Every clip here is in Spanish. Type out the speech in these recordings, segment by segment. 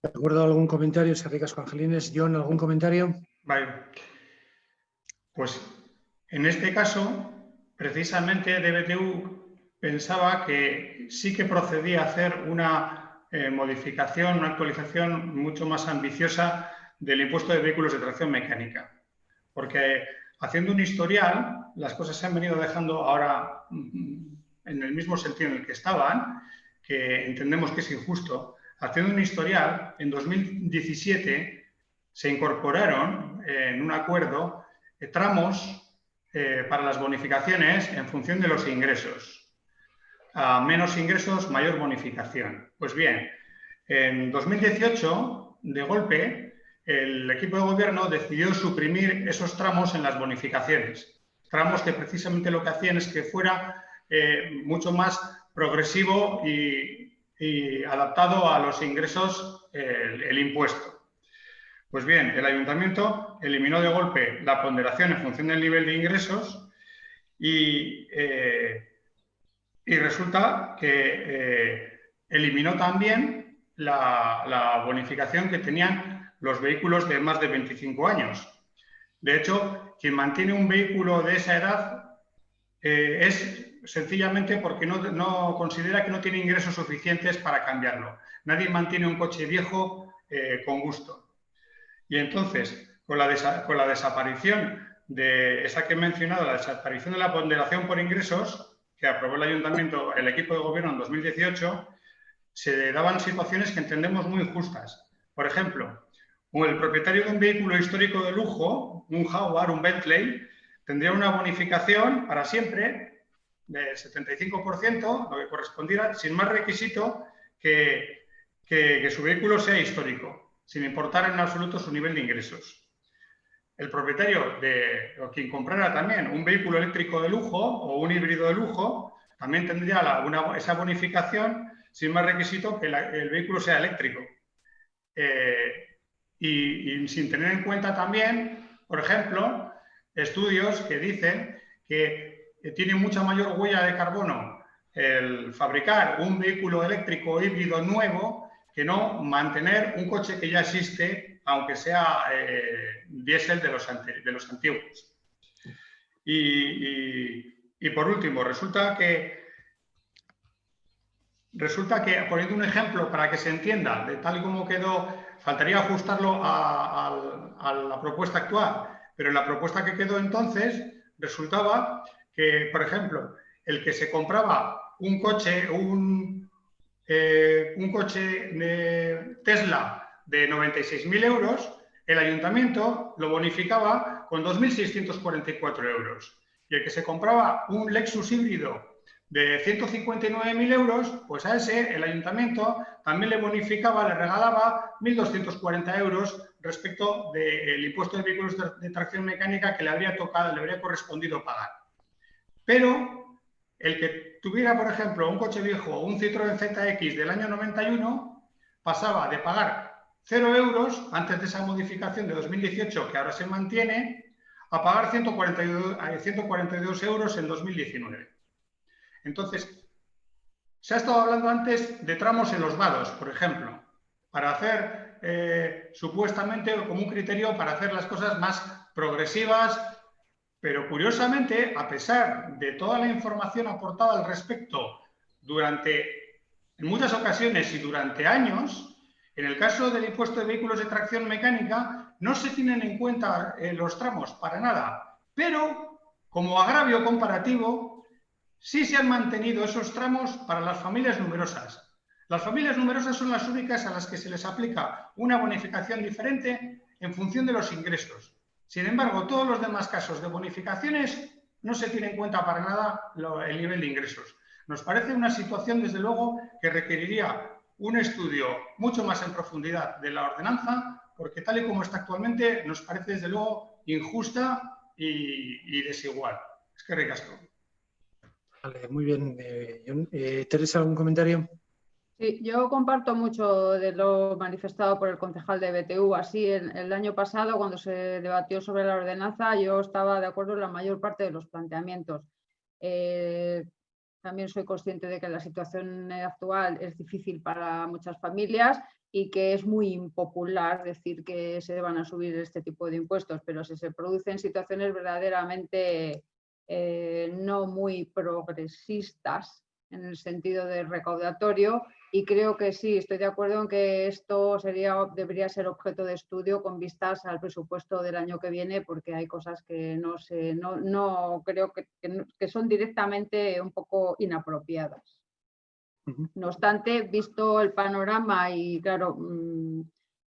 ¿De acuerdo? ¿Algún comentario? Ricasco, Angelines. John, ¿algún comentario? Vale. Pues en este caso, precisamente DBTU pensaba que sí que procedía a hacer una modificación, una actualización mucho más ambiciosa del impuesto de vehículos de tracción mecánica. Porque haciendo un historial, las cosas se han venido dejando ahora en el mismo sentido en el que estaban, que entendemos que es injusto. Haciendo un historial, en 2017 se incorporaron en un acuerdo tramos para las bonificaciones en función de los ingresos. A menos ingresos, mayor bonificación. Pues bien, en 2018, de golpe, el equipo de gobierno decidió suprimir esos tramos en las bonificaciones. Tramos que precisamente lo que hacían es que fuera mucho más progresivo y adaptado a los ingresos el impuesto. Pues bien, el ayuntamiento eliminó de golpe la ponderación en función del nivel de ingresos y resulta que eliminó también la bonificación que tenían los vehículos de más de 25 años. De hecho, quien mantiene un vehículo de esa edad es sencillamente porque no considera que no tiene ingresos suficientes para cambiarlo. Nadie mantiene un coche viejo con gusto. Y entonces, con la desaparición de esa que he mencionado, la desaparición de la ponderación por ingresos, que aprobó el ayuntamiento, el equipo de gobierno en 2018, se daban situaciones que entendemos muy injustas. Por ejemplo, el propietario de un vehículo histórico de lujo, un Jaguar, un Bentley, tendría una bonificación para siempre del 75%, lo que correspondiera, sin más requisito que su vehículo sea histórico, sin importar en absoluto su nivel de ingresos. El propietario o quien comprara también un vehículo eléctrico de lujo o un híbrido de lujo, también tendría esa bonificación sin más requisito que el vehículo sea eléctrico. Y sin tener en cuenta también, por ejemplo, estudios que dicen que tiene mucha mayor huella de carbono el fabricar un vehículo eléctrico híbrido nuevo que no mantener un coche que ya existe, aunque sea diésel de los antiguos. Y por último, resulta que, poniendo un ejemplo para que se entienda, de tal y como quedó, faltaría ajustarlo a la propuesta actual, pero en la propuesta que quedó entonces resultaba que, por ejemplo, el que se compraba un coche de Tesla de 96.000 euros, el ayuntamiento lo bonificaba con 2.644 euros. Y el que se compraba un Lexus híbrido de 159.000 euros, pues a ese el ayuntamiento también le bonificaba, le regalaba 1.240 euros respecto del impuesto de vehículos de tracción mecánica que le habría correspondido pagar. Pero el que tuviera, por ejemplo, un coche viejo o un Citroën ZX del año 91 pasaba de pagar 0 euros antes de esa modificación de 2018 que ahora se mantiene a pagar 142 euros en 2019. Entonces, se ha estado hablando antes de tramos en los vados, por ejemplo, para hacer supuestamente como un criterio para hacer las cosas más progresivas. Pero curiosamente, a pesar de toda la información aportada al respecto en muchas ocasiones y durante años, en el caso del impuesto de vehículos de tracción mecánica no se tienen en cuenta los tramos para nada, pero como agravio comparativo sí se han mantenido esos tramos para las familias numerosas. Las familias numerosas son las únicas a las que se les aplica una bonificación diferente en función de los ingresos. Sin embargo, todos los demás casos de bonificaciones no se tiene en cuenta para nada el nivel de ingresos. Nos parece una situación, desde luego, que requeriría un estudio mucho más en profundidad de la ordenanza, porque tal y como está actualmente nos parece, desde luego, injusta y desigual. Es que ricasco. Vale, muy bien. John. Teresa, ¿algún comentario? Sí, yo comparto mucho de lo manifestado por el concejal de BTU. Así, el año pasado, cuando se debatió sobre la ordenanza, yo estaba de acuerdo en la mayor parte de los planteamientos. también soy consciente de que la situación actual es difícil para muchas familias y que es muy impopular decir que se van a subir este tipo de impuestos, pero si se producen situaciones verdaderamente no muy progresistas en el sentido de recaudatorio, y creo que sí, estoy de acuerdo en que esto debería ser objeto de estudio con vistas al presupuesto del año que viene, porque hay cosas que no creo que son directamente un poco inapropiadas. No obstante, visto el panorama y claro,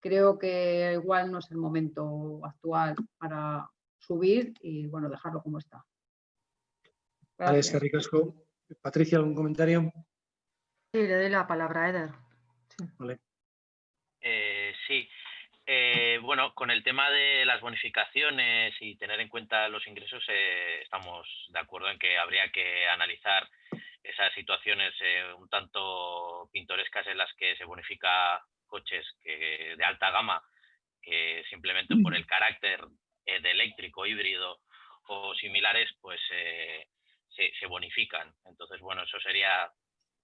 creo que igual no es el momento actual para subir y bueno, dejarlo como está. Vale, es que ricasco. Patricia, ¿algún comentario? Sí, le doy la palabra a Eder. Sí. Vale. Sí. Bueno, con el tema de las bonificaciones y tener en cuenta los ingresos, estamos de acuerdo en que habría que analizar esas situaciones un tanto pintorescas en las que se bonifica coches de alta gama, que simplemente por el carácter de eléctrico, híbrido o similares, pues se bonifican. Entonces, bueno, eso sería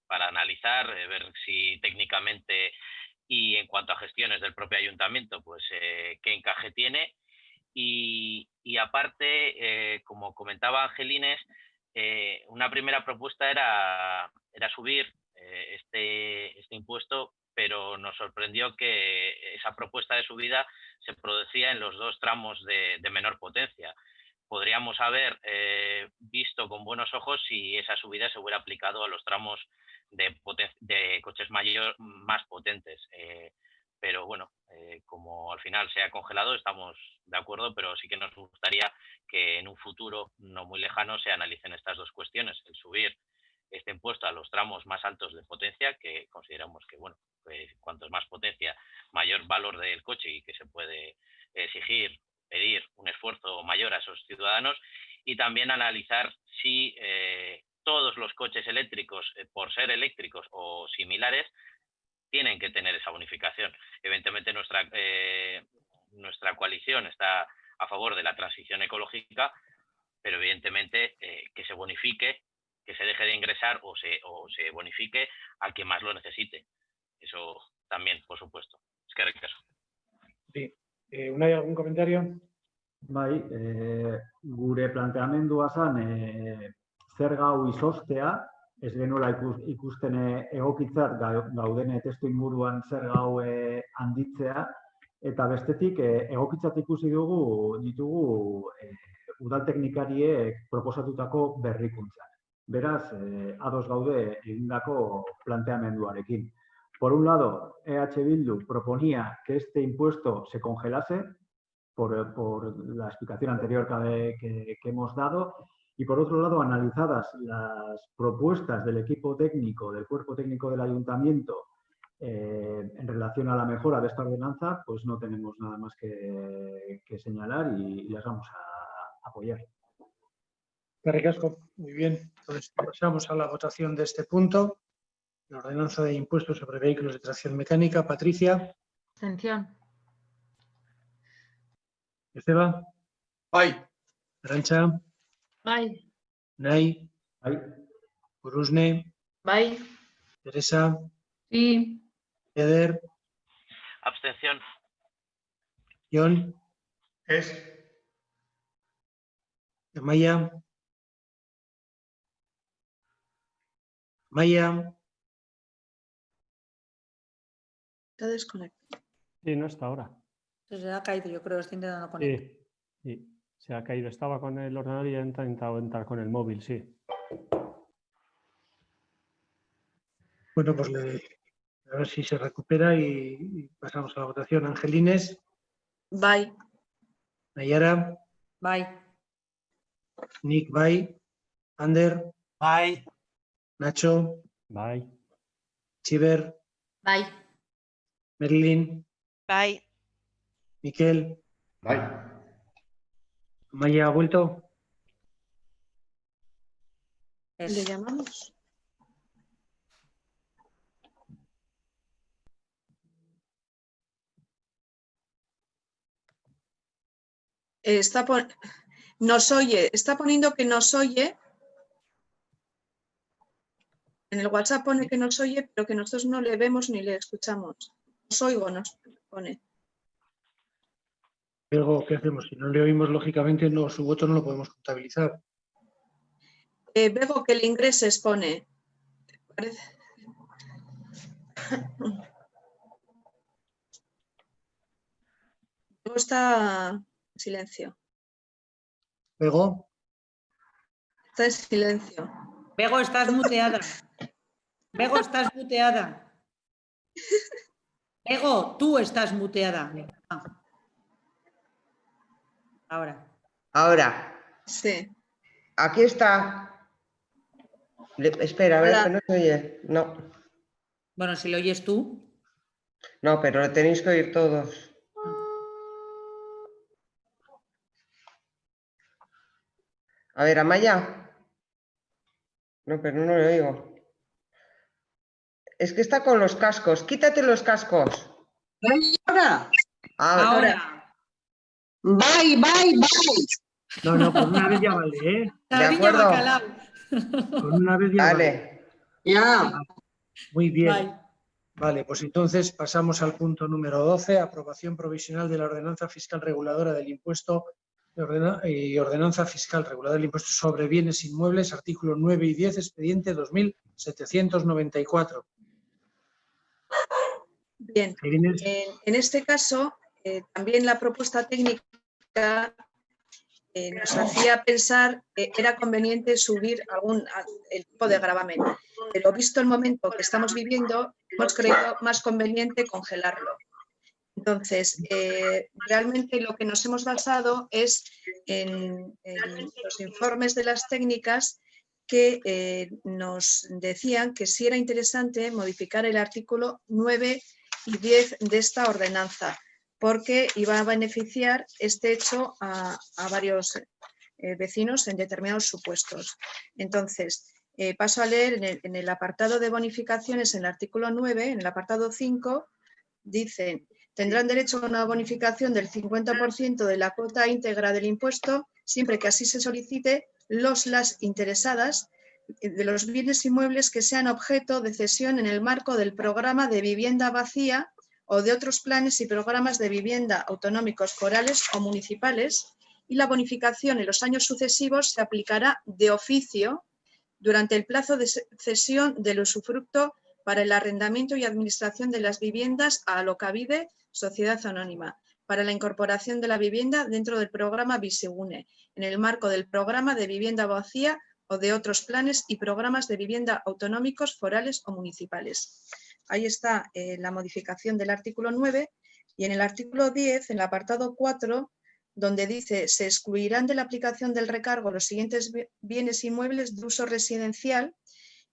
para analizar, ver si técnicamente y en cuanto a gestiones del propio ayuntamiento, pues qué encaje tiene. Y aparte, como comentaba Angelines, una primera propuesta era subir este impuesto, pero nos sorprendió que esa propuesta de subida se producía en los dos tramos de menor potencia. Podríamos haber visto con buenos ojos si esa subida se hubiera aplicado a los tramos de coches más potentes. Pero bueno, como al final se ha congelado, estamos de acuerdo, pero sí que nos gustaría que en un futuro no muy lejano se analicen estas dos cuestiones, el subir este impuesto a los tramos más altos de potencia, que consideramos que, bueno, cuanto más potencia, mayor valor del coche y que se puede pedir un esfuerzo mayor a esos ciudadanos, y también analizar si todos los coches eléctricos, por ser eléctricos o similares, tienen que tener esa bonificación. Evidentemente nuestra coalición está a favor de la transición ecológica, pero evidentemente que se bonifique, que se deje de ingresar o se bonifique al que más lo necesite. Eso también, por supuesto. Es que ricasco. Sí. ¿Unai, algún comentario? Bai, gure planteamendua zen zerga hau izoztea, ez genuela ikusten egokitzat gauden testu inguruan zerga hau handitzea, eta bestetik egokitzat ikusi ditugu udalteknikariek proposatutako berrikuntzak. Beraz, ados gaude egindako planteamenduarekin. Por un lado, EH Bildu proponía que este impuesto se congelase, por la explicación anterior que hemos dado, y por otro lado, analizadas las propuestas del equipo técnico, del cuerpo técnico del ayuntamiento, en relación a la mejora de esta ordenanza, pues no tenemos nada más que señalar y las vamos a apoyar. Ricasco. Muy bien. Entonces pasamos a la votación de este punto. La ordenanza de impuestos sobre vehículos de tracción mecánica. Patricia. Abstención. Esteba. Bai. Arantxa. Bai. Unai. Bai. Urusne. Bai. Teresa. Sí. Eder. Abstención. Jon. Es. Amaya. Amaya. Está desconectado. Sí, no está ahora. Se ha caído, yo creo, está intentando conectar. Sí, se ha caído. Estaba con el ordenador y ha intentado entrar con el móvil, sí. Bueno, pues a ver si se recupera y pasamos a la votación. Angelines. Bai. Nayara. Bai. Nick, bai. Ander. Bai. Nacho. Bye. Chiver. Bai. Merlin. Bai. Miquel. Bai. Amaya ha vuelto. ¿Le llamamos? Nos oye, está poniendo que nos oye. En el WhatsApp pone que nos oye, pero que nosotros no le vemos ni le escuchamos. Os oigo, nos pone. Luego, ¿qué hacemos? Si no le oímos, lógicamente, no, su voto no lo podemos contabilizar. Veo que el ingreses pone. Parece... Luego está en silencio. Luego, Está en silencio. Bego, estás muteada. Bego, estás muteada. Bego, tú estás muteada. Ah. Ahora. Ahora. Sí. Aquí está. Espera, a ver, Hola. que no se oye. No. Bueno, si lo oyes tú. No, pero lo tenéis que oír todos. A ver, Amaya. No, pero no lo oigo. Es que está con los cascos. Quítate los cascos. Ahora. Ahora. Bye, bye, bye. no, con una vez ya vale, ¿eh? De acuerdo. Con una vez ya Vale. Ya. Muy bien. Bye. Vale, pues entonces pasamos al punto número 12, aprobación provisional de la ordenanza fiscal reguladora del impuesto y ordenanza fiscal reguladora del impuesto sobre bienes inmuebles, artículos 9 y 10, expediente 2794. Bien, en este caso, también la propuesta técnica nos hacía pensar que era conveniente subir el tipo de gravamen, pero visto el momento que estamos viviendo, hemos creído más conveniente congelarlo. Entonces, realmente lo que nos hemos basado es en los informes de las técnicas que nos decían que sí era interesante modificar el artículo 9 y 10 de esta ordenanza, porque iba a beneficiar este hecho a varios vecinos en determinados supuestos. Entonces, paso a leer en el apartado de bonificaciones, en el artículo 9, en el apartado 5, dicen: tendrán derecho a una bonificación del 50% de la cuota íntegra del impuesto, siempre que así se solicite las interesadas de los bienes inmuebles que sean objeto de cesión en el marco del programa de vivienda vacía o de otros planes y programas de vivienda autonómicos, forales o municipales, y la bonificación en los años sucesivos se aplicará de oficio durante el plazo de cesión del usufructo para el arrendamiento y administración de las viviendas a Alokabide, Sociedad Anónima, para la incorporación de la vivienda dentro del programa Bizigune, en el marco del programa de vivienda vacía o de otros planes y programas de vivienda autonómicos, forales o municipales. Ahí está la modificación del artículo 9, y en el artículo 10, en el apartado 4, donde dice: se excluirán de la aplicación del recargo los siguientes bienes inmuebles de uso residencial.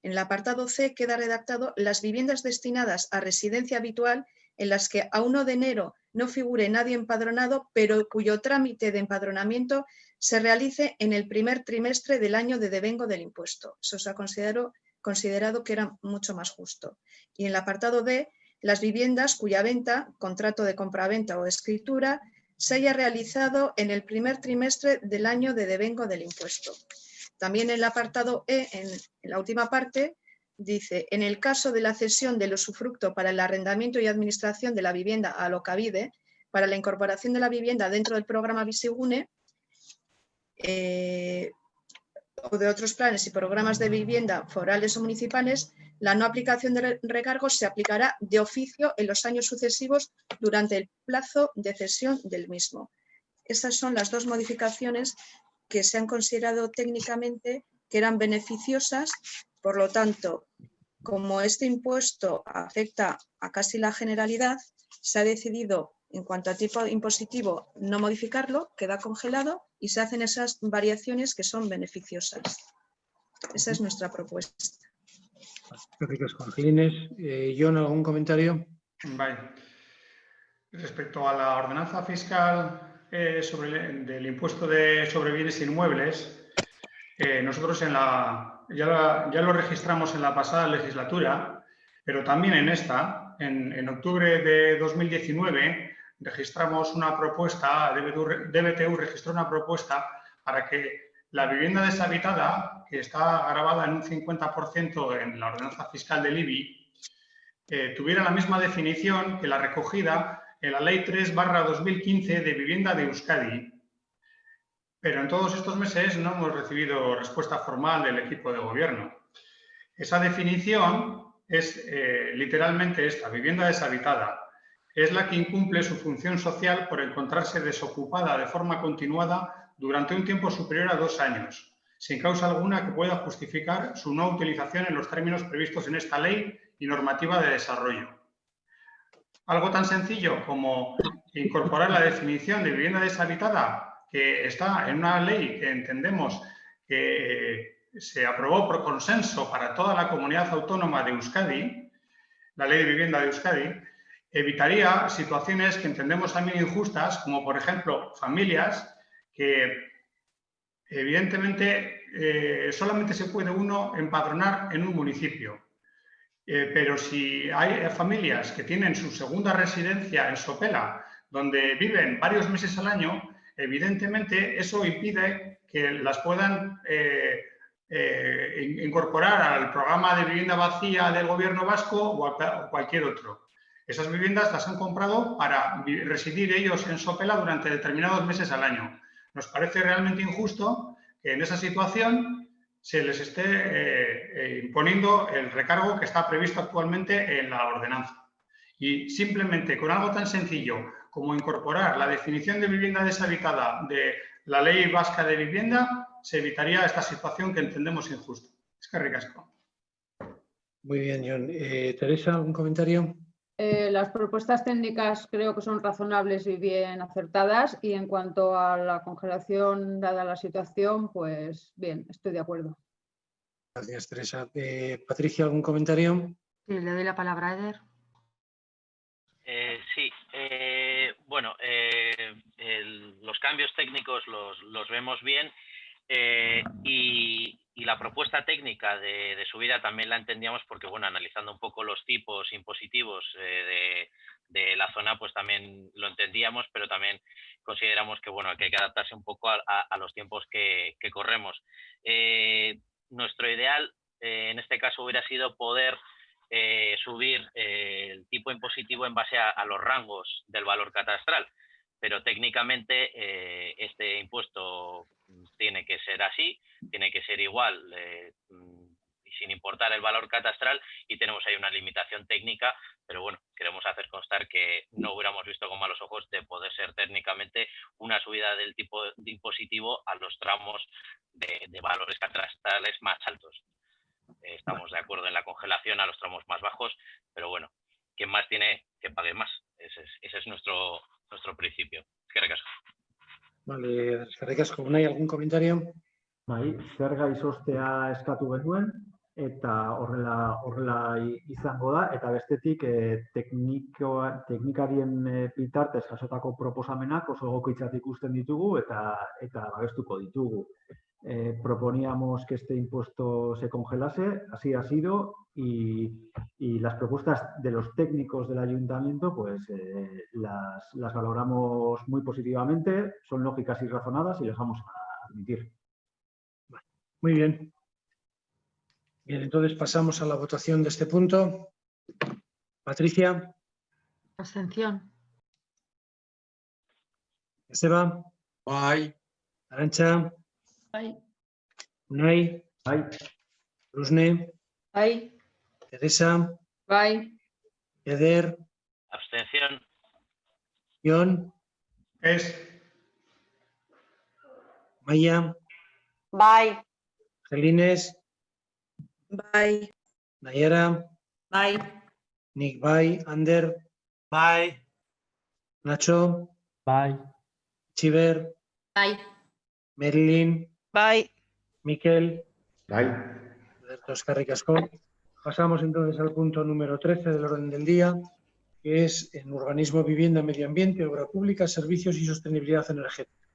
En el apartado C queda redactado: las viviendas destinadas a residencia habitual en las que a 1 de enero no figure nadie empadronado, pero cuyo trámite de empadronamiento se realice en el primer trimestre del año de devengo del impuesto. Eso se ha considerado que era mucho más justo. Y en el apartado D, las viviendas cuya venta, contrato de compraventa o escritura, se haya realizado en el primer trimestre del año de devengo del impuesto. También en el apartado E, en la última parte, dice: en el caso de la cesión del usufructo para el arrendamiento y administración de la vivienda a Alokabide, para la incorporación de la vivienda dentro del programa Bizigune, o de otros planes y programas de vivienda forales o municipales, la no aplicación de recargos se aplicará de oficio en los años sucesivos durante el plazo de cesión del mismo. Estas son las dos modificaciones que se han considerado técnicamente que eran beneficiosas. Por lo tanto, como este impuesto afecta a casi la generalidad, se ha decidido, en cuanto a tipo impositivo, no modificarlo, queda congelado y se hacen esas variaciones que son beneficiosas. Esa es nuestra propuesta. Gracias, Congelines. John, ¿algún comentario? Vale. Respecto a la ordenanza fiscal del impuesto sobre bienes inmuebles, nosotros ya lo registramos en la pasada legislatura, pero también en esta, en octubre de 2019, registramos una propuesta, DBTU registró una propuesta para que la vivienda deshabitada, que está grabada en un 50% en la ordenanza fiscal del IBI, tuviera la misma definición que la recogida en la Ley 3/2015 de vivienda de Euskadi. Pero en todos estos meses no hemos recibido respuesta formal del equipo de gobierno. Esa definición es literalmente esta: vivienda deshabitada. Es la que incumple su función social por encontrarse desocupada de forma continuada durante un tiempo superior a 2 años, sin causa alguna que pueda justificar su no utilización en los términos previstos en esta ley y normativa de desarrollo. Algo tan sencillo como incorporar la definición de vivienda deshabitada, que está en una ley que entendemos que se aprobó por consenso para toda la comunidad autónoma de Euskadi, la Ley de Vivienda de Euskadi, evitaría situaciones que entendemos también injustas, como por ejemplo familias que evidentemente solamente se puede uno empadronar en un municipio. Pero si hay familias que tienen su segunda residencia en Sopela, donde viven varios meses al año, evidentemente eso impide que las puedan incorporar al programa de vivienda vacía del gobierno vasco o a cualquier otro. Esas viviendas las han comprado para residir ellos en Sopela durante determinados meses al año. Nos parece realmente injusto que en esa situación se les esté imponiendo el recargo que está previsto actualmente en la ordenanza. Y simplemente con algo tan sencillo como incorporar la definición de vivienda deshabitada de la Ley Vasca de Vivienda, se evitaría esta situación que entendemos injusta. Es que ricasco. Muy bien, John. Teresa, ¿algún comentario? Las propuestas técnicas creo que son razonables y bien acertadas, y en cuanto a la congelación, dada la situación, pues bien, estoy de acuerdo. Gracias, Teresa. Patricia, ¿algún comentario? Sí, le doy la palabra a Eder. Sí, bueno, los cambios técnicos los vemos bien, y la propuesta técnica de subida también la entendíamos porque, bueno, analizando un poco los tipos impositivos de la zona, pues también lo entendíamos, pero también consideramos que, bueno, que hay que adaptarse un poco a los tiempos que corremos. Nuestro ideal, en este caso, hubiera sido poder subir el tipo impositivo en base a los rangos del valor catastral, pero técnicamente este impuesto tiene que ser así, tiene que ser igual sin importar el valor catastral, y tenemos ahí una limitación técnica, pero bueno, queremos hacer constar que no hubiéramos visto con malos ojos de poder ser técnicamente una subida del tipo de impositivo a los tramos de valores catastrales más altos. Estamos de acuerdo en la congelación a los tramos más bajos, pero bueno, quien más tiene, que pague más. Ese es nuestro principio. Es que recasco. Vale, eskerrik ¿no hay algún comentario? Bai, zerga izostea eskatu genuen, eta horrela izango da, eta bestetik teknikarien bitartez jasotako proposamenak oso egokitzat ikusten ditugu eta babestuko ditugu. Proponíamos que este impuesto se congelase, así ha sido, y las propuestas de los técnicos del ayuntamiento pues las valoramos muy positivamente, son lógicas y razonadas y las vamos a admitir. Muy bien. Bien, entonces pasamos a la votación de este punto. Patricia. Abstención. Esteban. Aye. Arantxa. Aye. Unai. Aye. Rusne. Aye. Teresa. Aye. Eder. Abstención. John. Maya. Bye. Angelines. Bye. Nayara. Bye. Nick, bye. Ander. Bye. Nacho. Bye. Chiver. Bye. Marilyn. Bye. Miquel. Bye. Eskerrik asko. Pasamos entonces al punto número 13 del orden del día, que es en urbanismo, vivienda, medio ambiente, obra pública, servicios y sostenibilidad energética.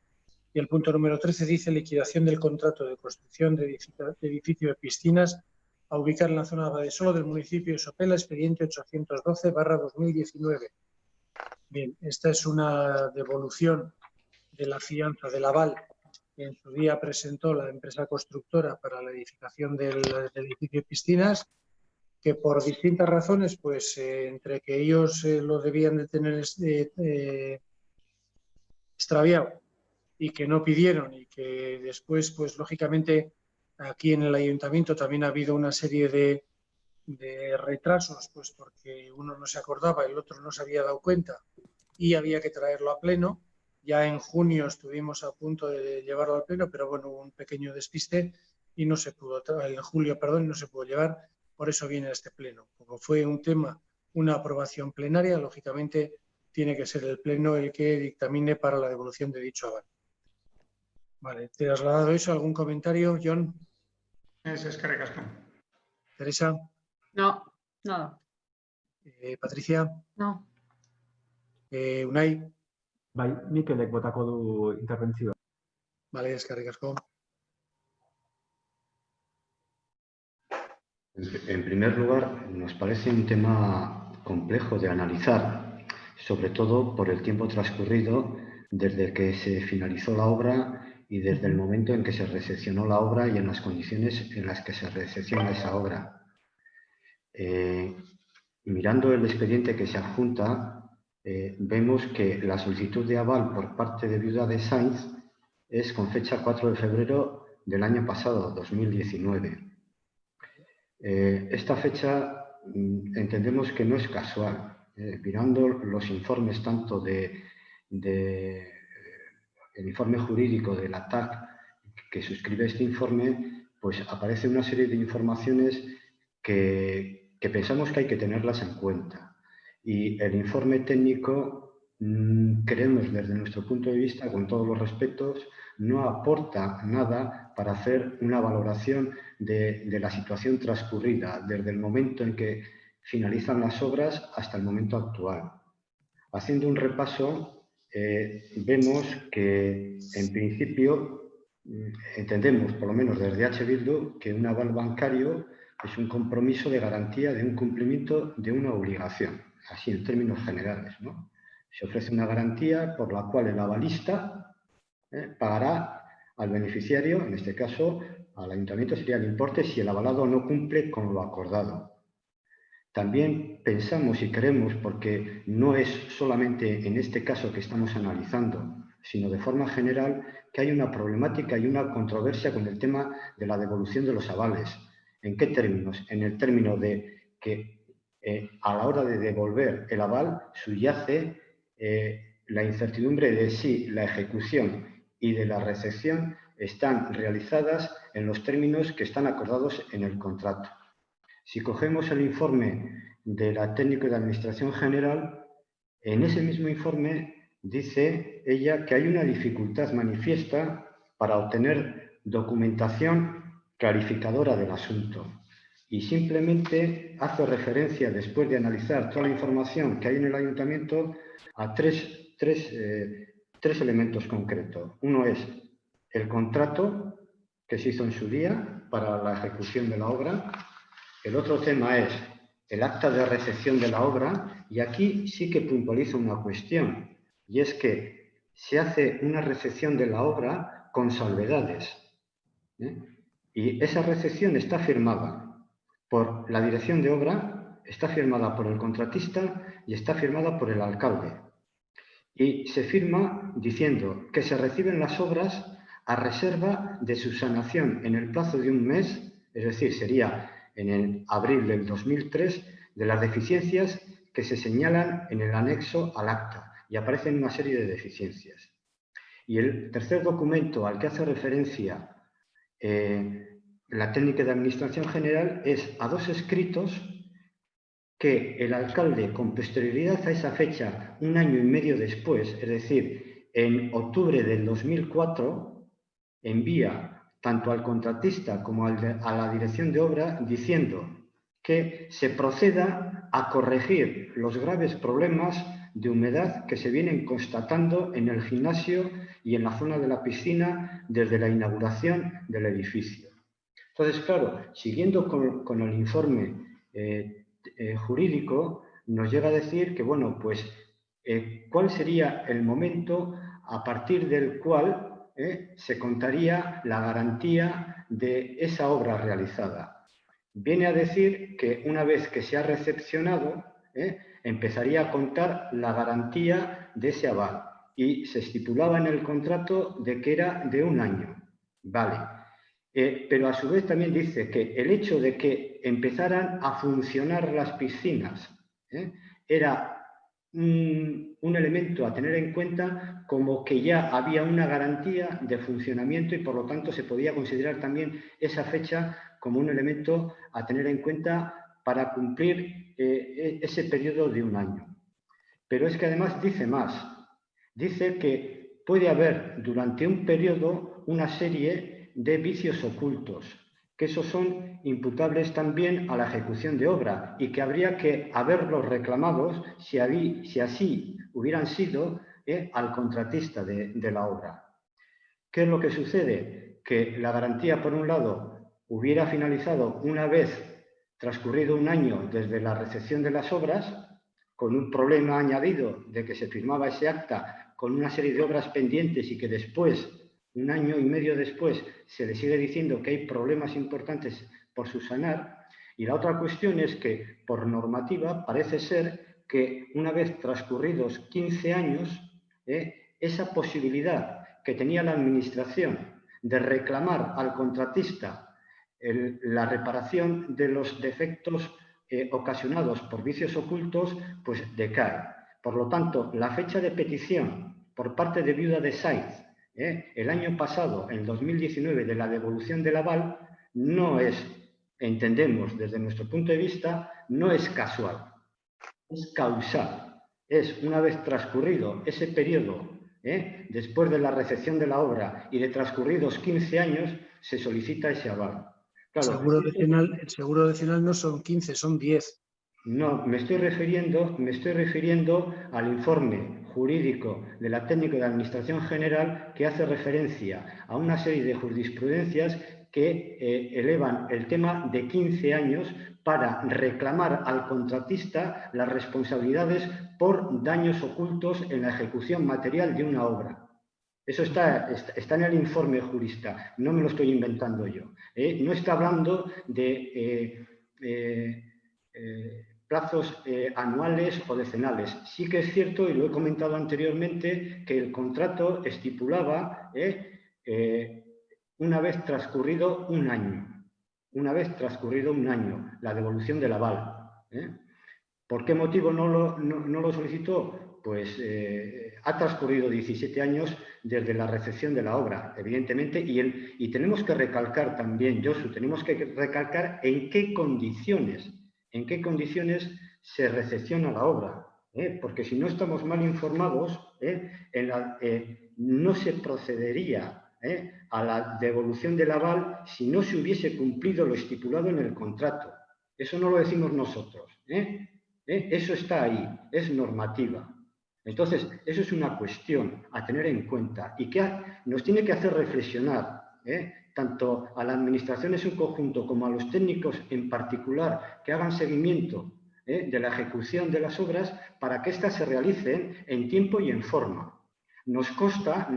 Y el punto número 13 dice liquidación del contrato de construcción de edificio de piscinas a ubicar en la zona de Abadesolo del municipio de Sopela, expediente 812/2019. Bien, esta es una devolución de la fianza del aval que en su día presentó la empresa constructora para la edificación del edificio de piscinas, que por distintas razones, pues entre que ellos lo debían de tener extraviado y que no pidieron, y que después, pues lógicamente, aquí en el ayuntamiento también ha habido una serie de retrasos, pues porque uno no se acordaba, el otro no se había dado cuenta y había que traerlo a pleno. Ya en junio estuvimos a punto de llevarlo al pleno, pero bueno, hubo un pequeño despiste y no se pudo, en julio, perdón, no se pudo llevar, por eso viene a este pleno. Como fue un tema, una aprobación plenaria, lógicamente tiene que ser el pleno el que dictamine para la devolución de dicho aval. Vale, ¿te has trasladado eso? ¿Algún comentario, John? Ese es Carricasco. Teresa. No, nada. Patricia. No. Unai. Bai, Mikelek botako du interbentzioa. Vale, eskerrik asko. En primer lugar, nos parece un tema complejo de analizar, sobre todo por el tiempo transcurrido desde que se finalizó la obra y desde el momento en que se recepcionó la obra y en las condiciones en las que se recepciona esa obra. Mirando el expediente que se adjunta, vemos que la solicitud de aval por parte de Viuda de Sainz es con fecha 4 de febrero del año pasado, 2019. Esta fecha entendemos que no es casual. Mirando los informes tanto el informe jurídico de la TAC que suscribe este informe, pues aparece una serie de informaciones que pensamos que hay que tenerlas en cuenta. Y el informe técnico, creemos desde nuestro punto de vista, con todos los respetos, no aporta nada para hacer una valoración de la situación transcurrida desde el momento en que finalizan las obras hasta el momento actual. Haciendo un repaso, vemos que en principio entendemos, por lo menos desde H. Bildu, que un aval bancario es un compromiso de garantía de un cumplimiento de una obligación, así en términos generales, ¿no? Se ofrece una garantía por la cual el avalista pagará al beneficiario, en este caso al ayuntamiento sería el importe si el avalado no cumple con lo acordado. También pensamos y creemos, porque no es solamente en este caso que estamos analizando, sino de forma general, que hay una problemática y una controversia con el tema de la devolución de los avales. ¿En qué términos? En el término de que a la hora de devolver el aval subyace la incertidumbre de si la ejecución y de la recepción están realizadas en los términos que están acordados en el contrato. Si cogemos el informe de la Técnico de Administración General, en ese mismo informe dice ella que hay una dificultad manifiesta para obtener documentación clarificadora del asunto y simplemente hace referencia, después de analizar toda la información que hay en el ayuntamiento, a tres elementos concretos. Uno es el contrato que se hizo en su día para la ejecución de la obra. El otro tema es el acta de recepción de la obra, y aquí sí que puntualiza una cuestión, y es que se hace una recepción de la obra con salvedades, y esa recepción está firmada por la dirección de obra, está firmada por el contratista y está firmada por el alcalde. Y se firma diciendo que se reciben las obras a reserva de su sanación en el plazo de un mes, es decir, sería en el abril del 2003, de las deficiencias que se señalan en el anexo al acta, y aparecen una serie de deficiencias. Y el tercer documento al que hace referencia la Técnica de Administración General es a dos escritos que el alcalde, con posterioridad a esa fecha, un año y medio después, es decir, en octubre del 2004, envía tanto al contratista como a la dirección de obra diciendo que se proceda a corregir los graves problemas de humedad que se vienen constatando en el gimnasio y en la zona de la piscina desde la inauguración del edificio. Entonces, claro, siguiendo con el informe jurídico, nos llega a decir que, bueno, pues, ¿cuál sería el momento a partir del cual se contaría la garantía de esa obra realizada. Viene a decir que una vez que se ha recepcionado, empezaría a contar la garantía de ese aval y se estipulaba en el contrato de que era de 1 año. Vale. Pero a su vez también dice que el hecho de que empezaran a funcionar las piscinas era un elemento a tener en cuenta, como que ya había una garantía de funcionamiento y por lo tanto se podía considerar también esa fecha como un elemento a tener en cuenta para cumplir ese periodo de 1 año. Pero es que además dice más, dice que puede haber durante un periodo una serie de vicios ocultos, que esos son imputables también a la ejecución de obra y que habría que haberlos reclamados si así hubieran sido al contratista de la obra. ¿Qué es lo que sucede? Que la garantía, por un lado, hubiera finalizado una vez transcurrido 1 año desde la recepción de las obras, con un problema añadido de que se firmaba ese acta con una serie de obras pendientes y que después, 1 año y medio después, se le sigue diciendo que hay problemas importantes por subsanar. Y la otra cuestión es que, por normativa, parece ser que una vez transcurridos 15 años, esa posibilidad que tenía la Administración de reclamar al contratista la reparación de los defectos ocasionados por vicios ocultos, pues decae. Por lo tanto, la fecha de petición por parte de Viuda de Saiz el año pasado, en 2019, de la devolución del aval, no es, entendemos desde nuestro punto de vista, no es casual, es causal. Es una vez transcurrido ese periodo, después de la recepción de la obra y de transcurridos 15 años, se solicita ese aval. Claro, el seguro decenal no son 15, son 10. No, me estoy refiriendo al informe jurídico de la técnica de Administración General que hace referencia a una serie de jurisprudencias que elevan el tema de 15 años para reclamar al contratista las responsabilidades por daños ocultos en la ejecución material de una obra. Eso está en el informe jurista, no me lo estoy inventando yo. No está hablando de plazos anuales o decenales. Sí que es cierto, y lo he comentado anteriormente, que el contrato estipulaba una vez transcurrido 1 año. Una vez transcurrido 1 año, la devolución del aval. ¿Por qué motivo no lo solicitó? Pues ha transcurrido 17 años desde la recepción de la obra, evidentemente, y tenemos que recalcar también, Josu, tenemos que recalcar en qué condiciones se recepciona la obra, porque si no estamos mal informados, no se procedería a la devolución del aval si no se hubiese cumplido lo estipulado en el contrato. Eso no lo decimos nosotros, eso está ahí, es normativa. Entonces, eso es una cuestión a tener en cuenta y que nos tiene que hacer reflexionar, tanto a la Administración en su conjunto como a los técnicos en particular que hagan seguimiento de la ejecución de las obras para que éstas se realicen en tiempo y en forma. Nos consta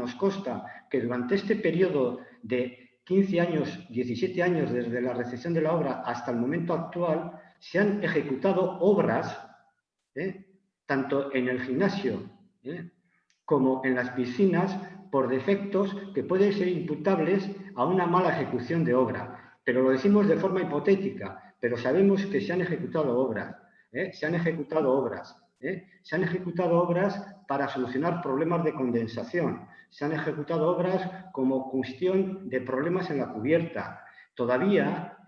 que durante este periodo de 15 años, 17 años desde la recepción de la obra hasta el momento actual, se han ejecutado obras, tanto en el gimnasio como en las piscinas, por defectos que pueden ser imputables a una mala ejecución de obra. Pero lo decimos de forma hipotética, pero sabemos que se han ejecutado obras, se han ejecutado obras para solucionar problemas de condensación, se han ejecutado obras como cuestión de problemas en la cubierta. Todavía,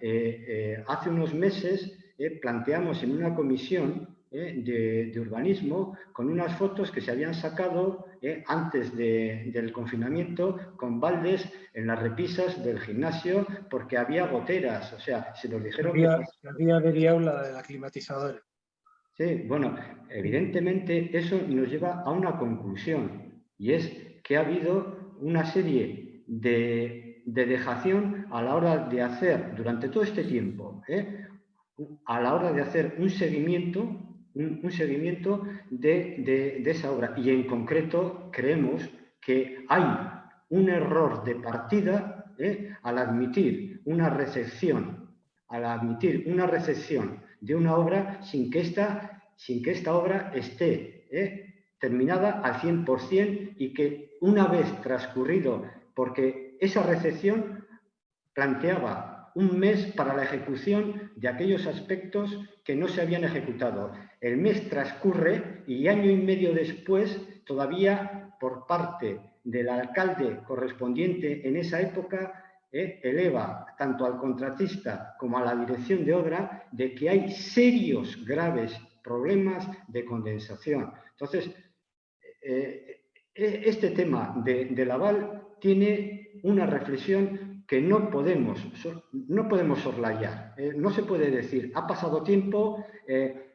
hace unos meses, planteamos en una comisión de urbanismo con unas fotos que se habían sacado antes del confinamiento con baldes en las repisas del gimnasio porque había goteras, o sea, se nos dijeron que había averiado la climatizadora. Sí, bueno, evidentemente eso nos lleva a una conclusión y es que ha habido una serie de dejación a la hora de hacer, durante todo este tiempo, a la hora de hacer un seguimiento de esa obra. Y en concreto creemos que hay un error de partida al admitir una recepción de una obra sin que esta obra esté terminada al 100% y que una vez transcurrido, porque esa recepción planteaba un mes para la ejecución de aquellos aspectos que no se habían ejecutado. El mes transcurre y año y medio después, todavía por parte del alcalde correspondiente en esa época, eleva tanto al contratista como a la dirección de obra de que hay serios, graves problemas de condensación. Entonces, este tema del aval tiene una reflexión que no podemos soslayar. No se puede decir, ha pasado tiempo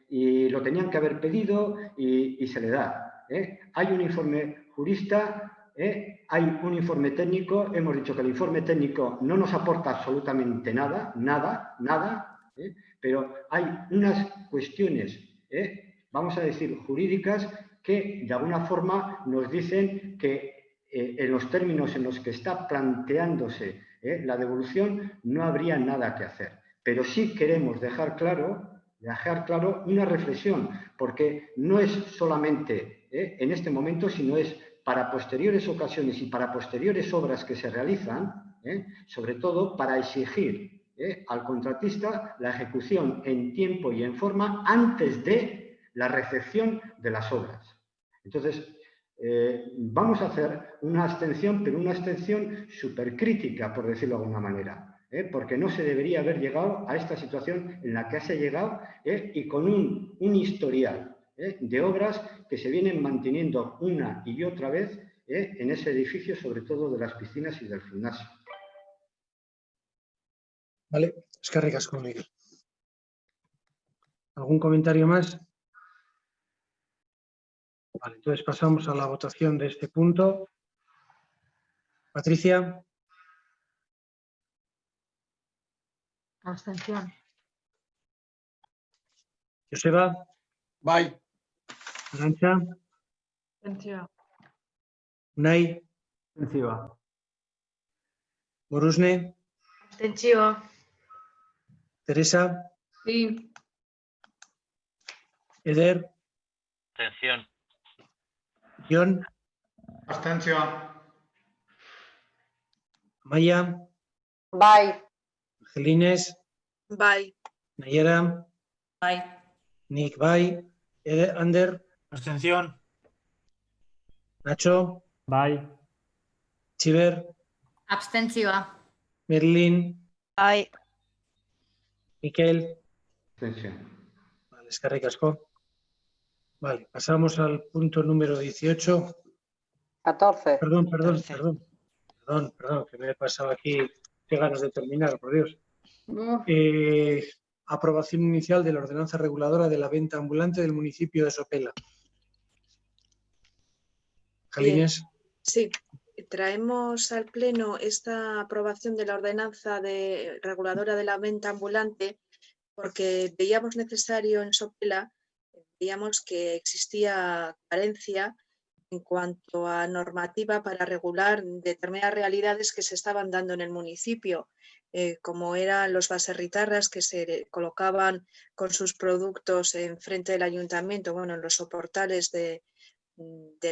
y lo tenían que haber pedido y se le da. Hay un informe jurista, hay un informe técnico. Hemos dicho que el informe técnico no nos aporta absolutamente nada, pero hay unas cuestiones, vamos a decir, jurídicas, que de alguna forma nos dicen que en los términos en los que está planteándose la devolución no habría nada que hacer. Pero sí queremos dejar claro una reflexión, porque no es solamente en este momento, sino es para posteriores ocasiones y para posteriores obras que se realizan, sobre todo para exigir al contratista la ejecución en tiempo y en forma antes de la recepción de las obras. Entonces, vamos a hacer una abstención, pero una abstención supercrítica, por decirlo de alguna manera, porque no se debería haber llegado a esta situación en la que se ha llegado y con un historial de obras que se vienen manteniendo una y otra vez en ese edificio, sobre todo de las piscinas y del gimnasio. Vale, eskerrik asko, Miguel. ¿Algún comentario más? Vale, entonces pasamos a la votación de este punto. Patricia. Abstención. Joseba. Bai. Arantxa. Abstención. Unai. Abstentzioa. Gorosne. Abstentzioa. Teresa. Sí. Eder. Abstención. Jon. Abstención. Maya. Bai. Angelines. Bai. Nayera. Bai. Nick, bai. Ander. Abstención. Nacho. Bai. Chiver. Abstentzioa. Merlin. Bai. Miquel. Abstención. Vale, eskerrik asko. Vale, pasamos al punto número 18. 14. Perdón, que me he pasado aquí. Qué ganas de terminar, por Dios. Aprobación inicial de la ordenanza reguladora de la venta ambulante del municipio de Sopela. Jalines. Sí, traemos al Pleno esta aprobación de la ordenanza reguladora de la venta ambulante porque veíamos necesario en Sopela, veíamos que existía carencia en cuanto a normativa para regular determinadas realidades que se estaban dando en el municipio, como eran los baserritarras que se colocaban con sus productos enfrente del ayuntamiento, bueno, en los soportales del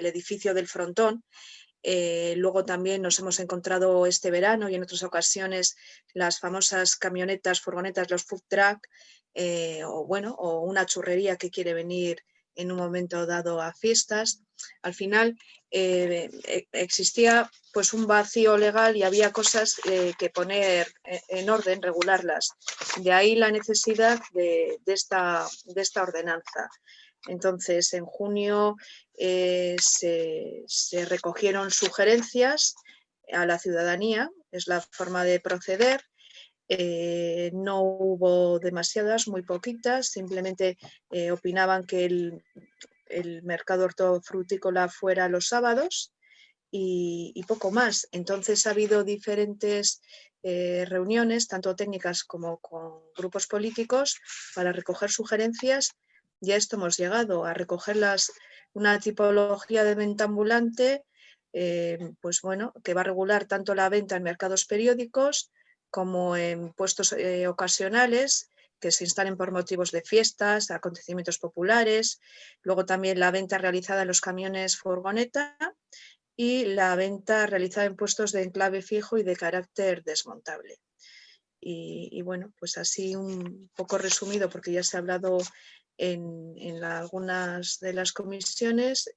edificio del frontón. Luego también nos hemos encontrado este verano y en otras ocasiones las famosas camionetas, furgonetas, los food truck, o una churrería que quiere venir en un momento dado a fiestas. Al final existía pues un vacío legal y había cosas que poner en orden, regularlas. De ahí la necesidad de esta ordenanza. Entonces, en junio se recogieron sugerencias a la ciudadanía, es la forma de proceder. No hubo demasiadas, muy poquitas, simplemente opinaban que el mercado hortofrutícola fuera los sábados y poco más. Entonces ha habido diferentes reuniones, tanto técnicas como con grupos políticos, para recoger sugerencias. Y a esto hemos llegado, a recoger una tipología de venta ambulante pues bueno, que va a regular tanto la venta en mercados periódicos como en puestos ocasionales que se instalen por motivos de fiestas, acontecimientos populares, luego también la venta realizada en los camiones furgoneta y la venta realizada en puestos de enclave fijo y de carácter desmontable. Y bueno, pues así un poco resumido, porque ya se ha hablado en algunas de las comisiones,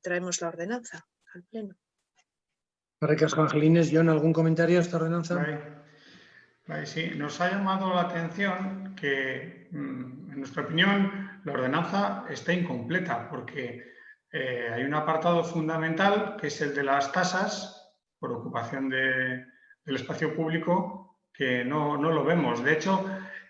traemos la ordenanza al Pleno. Recasco, Angelines. John, ¿algún comentario a esta ordenanza? Vale, sí, nos ha llamado la atención que, en nuestra opinión, la ordenanza está incompleta porque hay un apartado fundamental que es el de las tasas por ocupación del espacio público que no lo vemos. De hecho,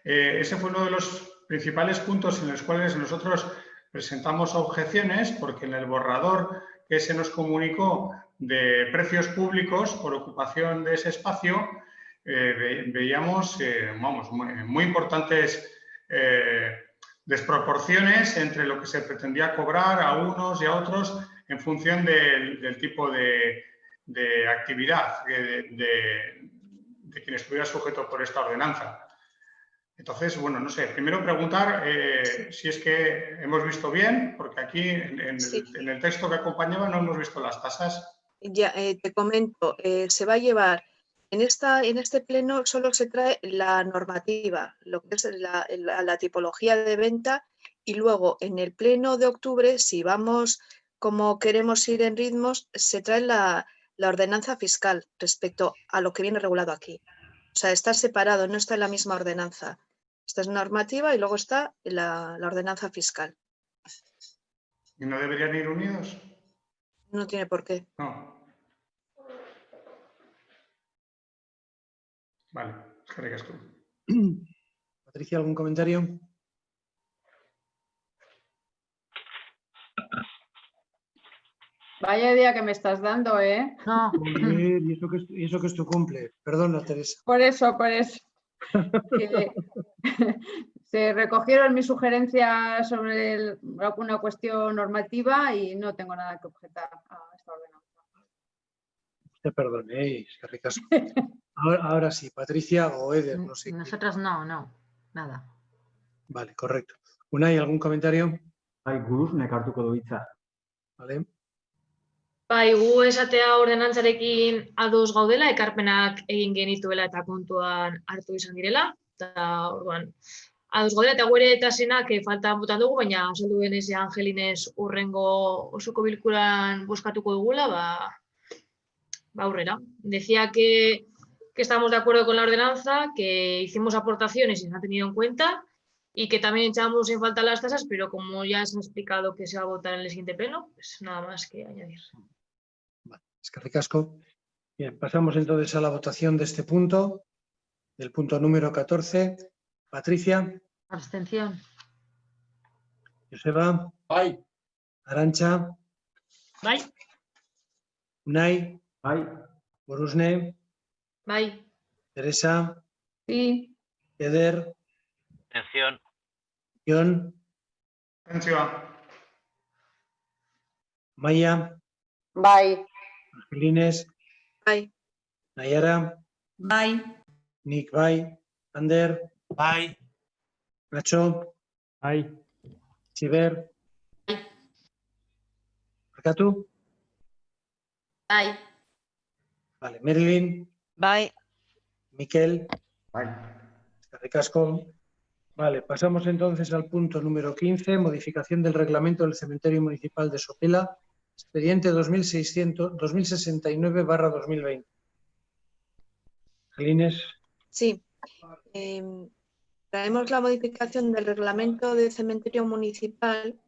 ese fue uno de los principales puntos en los cuales nosotros presentamos objeciones porque en el borrador que se nos comunicó de precios públicos por ocupación de ese espacio, veíamos muy importantes desproporciones entre lo que se pretendía cobrar a unos y a otros en función del tipo de actividad de quien estuviera sujeto por esta ordenanza. Entonces, bueno, no sé, primero preguntar si es que hemos visto bien, porque aquí en el texto que acompañaba no hemos visto las tasas. Ya te comento, se va a llevar, en este pleno solo se trae la normativa, lo que es la tipología de venta, y luego en el pleno de octubre, si vamos como queremos ir en ritmos, se trae la ordenanza fiscal respecto a lo que viene regulado aquí. O sea, está separado, no está en la misma ordenanza. Esta es normativa y luego está la ordenanza fiscal. ¿Y no deberían ir unidos? No tiene por qué. No. Vale, es que recasco. Patricia, ¿algún comentario? Vaya idea que me estás dando, ¿eh? No. Joder, y eso que es tu cumple. Perdona, Teresa. Por eso. Que se recogieron mis sugerencias sobre una cuestión normativa y no tengo nada que objetar a esta ordenanza. Te perdonéis, que ricasco. Ahora sí, Patricia o Eder, no sé. Nosotros no, nada. Vale, correcto. Unai, ¿algún comentario? Guruz nekartuko du hitza. Vale. Bai, gu esatea ordenantzarekin ados gaudela, ekarpenak egin genituela eta kontuan hartu izan direla. Eta orduan, ados gaudela eta gure etasenak falta bota dugu, baina azaldu denez Angelines urrengo osoko bilkuran bozkatuko dugula, ba aurrera. Decía que estamos de acuerdo con la ordenanza, que hicimos aportaciones y se han tenido en cuenta y que también echamos en falta las tasas, pero como ya se ha explicado que se va a votar en el siguiente pleno, pues nada más que añadir. Vale, es que ricasco. Bien, pasamos entonces a la votación de este punto, del punto número 14. Patricia. Abstención. Joseba. Bai. Arantxa. Bai. Unai. Bai. Borusne. Bai. Teresa. Sí. Eder. Abstención. John. Abstención. Maya. Bai. Angelines. Bai. Nayara. Bai. Nick, bai. Ander. Bai. Nacho. Bai. Chiver. Arkatu. Bai. Vale, Marilyn. Bai. Miquel. Bai. Ricasco. Vale, pasamos entonces al punto número 15, modificación del reglamento del cementerio municipal de Sopela, expediente 2069/2020. Angelines. Sí. Traemos la modificación del reglamento del cementerio municipal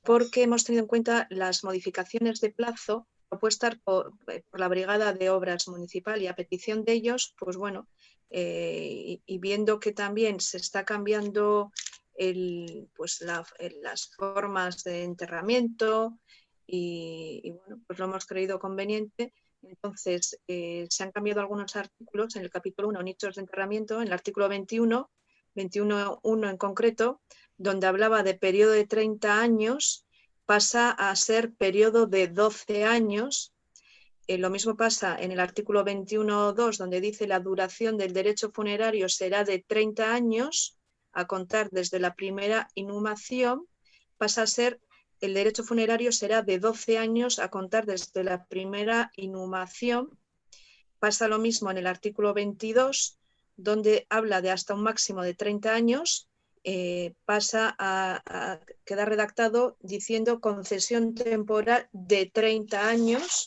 porque hemos tenido en cuenta las modificaciones de plazo propuestas por la Brigada de Obras Municipal y a petición de ellos, pues bueno, y viendo que también se está cambiando las formas de enterramiento y bueno, pues lo hemos creído conveniente. Entonces, se han cambiado algunos artículos en el capítulo 1, nichos de enterramiento, en el artículo 21.1 en concreto, donde hablaba de periodo de 30 años, pasa a ser periodo de 12 años Lo mismo pasa en el artículo 21.2, donde dice la duración del derecho funerario será de 30 años a contar desde la primera inhumación, pasa a ser el derecho funerario será de 12 años a contar desde la primera inhumación. Pasa lo mismo en el artículo 22, donde habla de hasta un máximo de 30 años, pasa a quedar redactado diciendo concesión temporal de 30 años.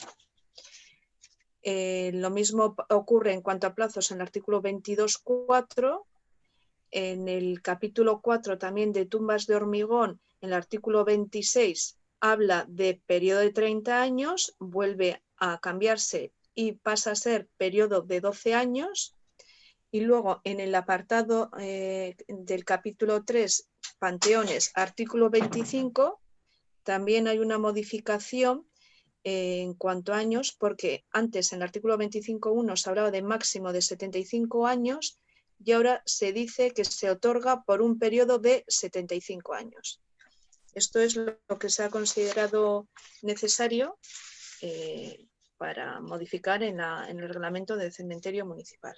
Lo mismo ocurre en cuanto a plazos en el artículo 22.4. En el capítulo 4 también de tumbas de hormigón, en el artículo 26, habla de periodo de 30 años, vuelve a cambiarse y pasa a ser periodo de 12 años. Y luego en el apartado del capítulo 3, panteones, artículo 25, también hay una modificación en cuanto a años, porque antes en el artículo 25.1 se hablaba de máximo de 75 años y ahora se dice que se otorga por un periodo de 75 años. Esto es lo que se ha considerado necesario para modificar en el reglamento del cementerio municipal.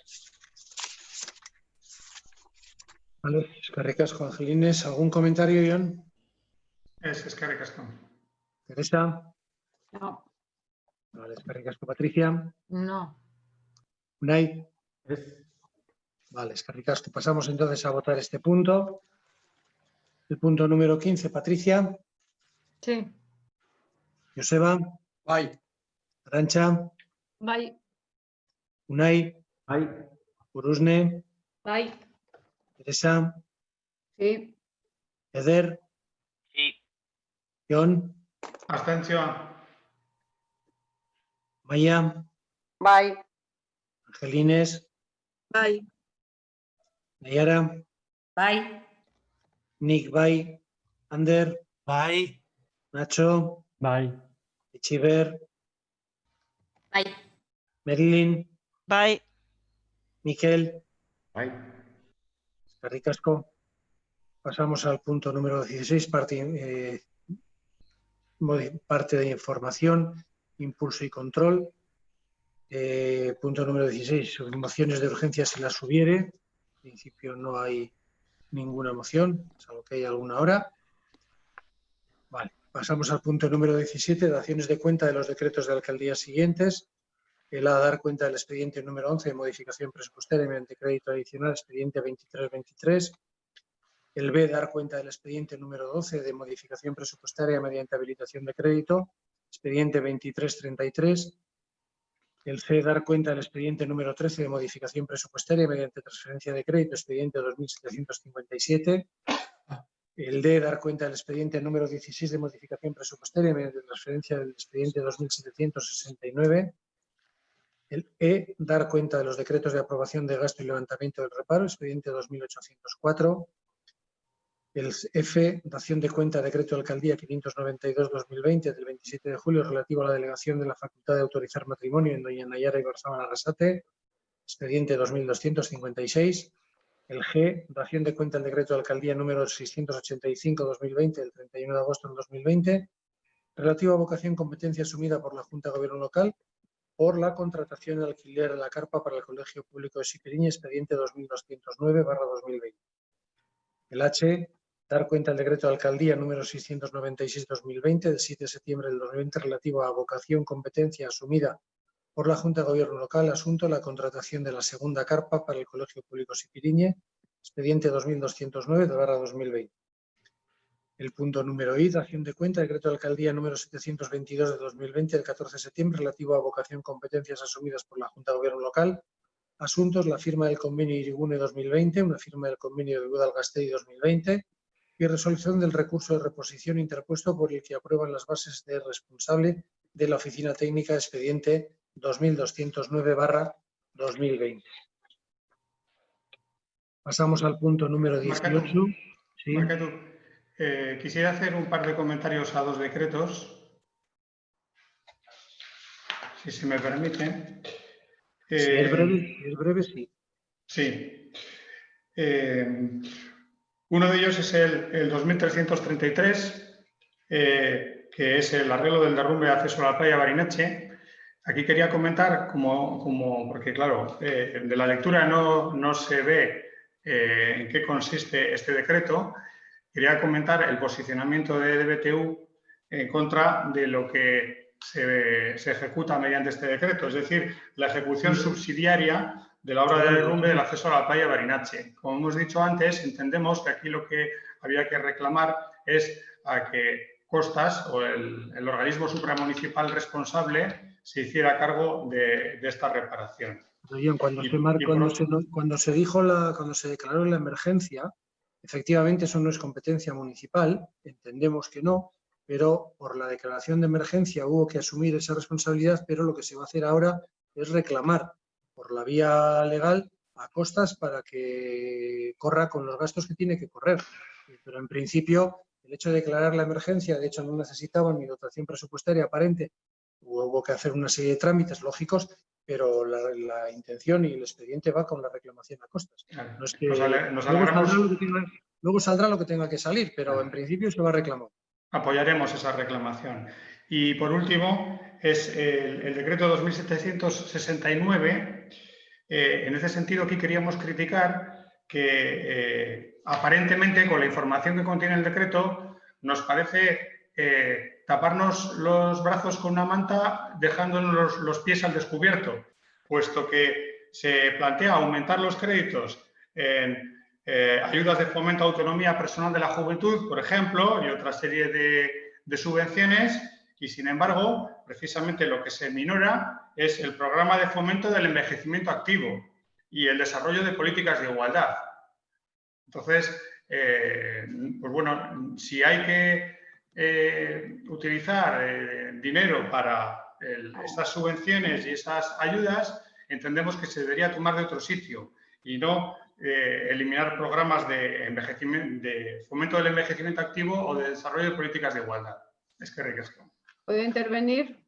Vale, eskerrik asko, Angelines. ¿Algún comentario, Ion? Eskerrik asko. Teresa. No. Vale, eskerrik asko, Patricia. No. Unai. Vale, eskerrik asko. Pasamos entonces a votar este punto. El punto número 15, Patricia. Sí. Joseba. Bai. Arantxa. Bai. Unai. Bai. Urusne. Bai. Teresa. Sí. Eder. Sí. Jon. Abstentzioa. Maya. Bai. Angelines. Bai. Nayara. Bai. Nick, bai. Ander. Bai. Nacho. Bai. Itziber. Bai. Marilyn. Bai. Bai. Miquel. Eskerrik asko. Pasamos al punto número 16, parte de información, impulso y control. Punto número 16, mociones de urgencia si las hubiere. En principio no hay ninguna moción, salvo que hay alguna hora. Vale. Pasamos al punto número 17, daciones de cuenta de los decretos de alcaldía siguientes. El A, dar cuenta del expediente número 11 de modificación presupuestaria mediante crédito adicional, expediente 2323. El B, dar cuenta del expediente número 12 de modificación presupuestaria mediante habilitación de crédito, expediente 2333. El C, dar cuenta del expediente número 13 de modificación presupuestaria mediante transferencia de crédito, expediente 2757. El D, dar cuenta del expediente número 16 de modificación presupuestaria mediante transferencia del expediente 2769. El E, dar cuenta de los decretos de aprobación de gasto y levantamiento del reparo, expediente 2804. El F, dación de cuenta de decreto de alcaldía 592-2020 del 27 de julio relativo a la delegación de la facultad de autorizar matrimonio en doña Nayara Ibarzábal Arrasate, expediente 2256. El G, dación de cuenta del decreto de alcaldía número 685-2020 del 31 de agosto del 2020, relativo a vocación competencia asumida por la Junta de Gobierno Local por la contratación de alquiler de la carpa para el Colegio Público de Sipiriñe, expediente 2209/2020. El H, dar cuenta del decreto de alcaldía número 696-2020 del 7 de septiembre del 2020 relativo a vocación competencia asumida por la Junta de Gobierno Local, asunto la contratación de la segunda carpa para el Colegio Público Sipiriñe, expediente 2209/2020. El punto número I, dación de cuenta, decreto de alcaldía número 722 de 2020 del 14 de septiembre relativo a vocación competencias asumidas por la Junta de Gobierno Local, asuntos la firma del convenio Irigune 2020, una firma del convenio de Budalgasteiz 2020 y resolución del recurso de reposición interpuesto por el que aprueban las bases de responsable de la Oficina Técnica, expediente 2209/2020. Pasamos al punto número 18. Sí. Quisiera hacer un par de comentarios a dos decretos, si se me permite. Si es breve, sí. Sí. Uno de ellos es el 2333, que es el arreglo del derrumbe de acceso a la playa Barinache. Aquí quería comentar, porque claro, de la lectura no se ve en qué consiste este decreto. Quería comentar el posicionamiento de DBTU en contra de lo que se ejecuta mediante este decreto, es decir, la ejecución subsidiaria de la obra de derrumbe del acceso a la playa Barinache. Como hemos dicho antes, entendemos que aquí lo que había que reclamar es a que Costas o el organismo supramunicipal responsable se hiciera cargo de esta reparación. Cuando se declaró la emergencia, efectivamente eso no es competencia municipal, entendemos que no, pero por la declaración de emergencia hubo que asumir esa responsabilidad, pero lo que se va a hacer ahora es reclamar por la vía legal a Costas para que corra con los gastos que tiene que correr. Pero en principio, el hecho de declarar la emergencia, de hecho no necesitaban ni dotación presupuestaria aparente, hubo que hacer una serie de trámites lógicos, pero la intención y el expediente va con la reclamación a Costas. No es que luego saldrá lo que tenga que salir, pero en principio se va a reclamar. Apoyaremos esa reclamación. Y por último, es el decreto 2769. En ese sentido, aquí queríamos criticar que aparentemente con la información que contiene el decreto nos parece taparnos los brazos con una manta dejándonos los pies al descubierto, puesto que se plantea aumentar los créditos en ayudas de fomento a autonomía personal de la juventud, por ejemplo, y otra serie de subvenciones, y sin embargo, precisamente lo que se minora es el programa de fomento del envejecimiento activo y el desarrollo de políticas de igualdad. Entonces, pues bueno, si hay que utilizar dinero para estas subvenciones y estas ayudas, entendemos que se debería tomar de otro sitio y no eliminar programas de fomento del envejecimiento activo o de desarrollo de políticas de igualdad. Es que ricasco. ¿Puedo intervenir?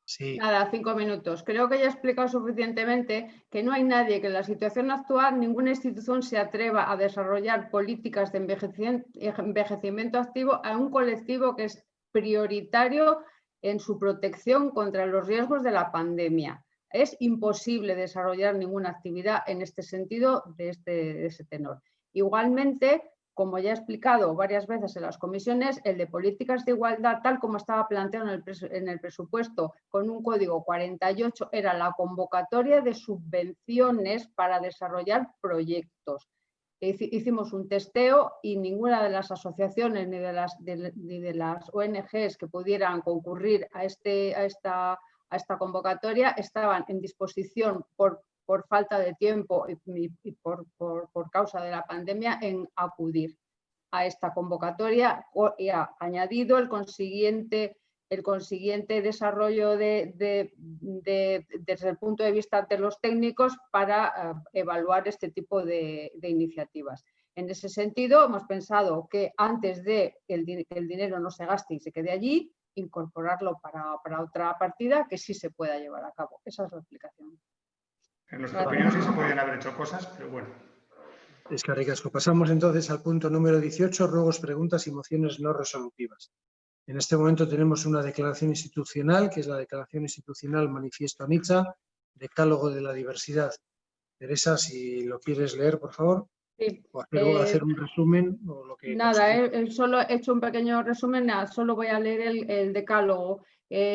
Sí. Nada, 5 minutos. Creo que ya he explicado suficientemente que no hay nadie que en la situación actual, ninguna institución se atreva a desarrollar políticas de envejecimiento activo a un colectivo que es prioritario en su protección contra los riesgos de la pandemia. Es imposible desarrollar ninguna actividad en este sentido de ese tenor. Igualmente, como ya he explicado varias veces en las comisiones, el de políticas de igualdad, tal como estaba planteado en el presupuesto con un código 48, era la convocatoria de subvenciones para desarrollar proyectos. Hicimos un testeo y ninguna de las asociaciones ni de las ONGs que pudieran concurrir a esta convocatoria estaban en disposición por falta de tiempo y por causa de la pandemia en acudir a esta convocatoria, y ha añadido el consiguiente desarrollo desde el punto de vista de los técnicos para evaluar este tipo de iniciativas. En ese sentido, hemos pensado que antes de que el dinero no se gaste y se quede allí, incorporarlo para otra partida que sí se pueda llevar a cabo. Esa es la explicación. En nuestra opinión sí se podían haber hecho cosas, pero bueno. Es que ricasco. Pasamos entonces al punto número 18, ruegos, preguntas y mociones no resolutivas. En este momento tenemos una declaración institucional, que es la declaración institucional Manifiesto Anitza, Decálogo de la Diversidad. Teresa, si lo quieres leer, por favor. Sí. O hacer un resumen. O lo que nada, solo he hecho un pequeño resumen, solo voy a leer el decálogo.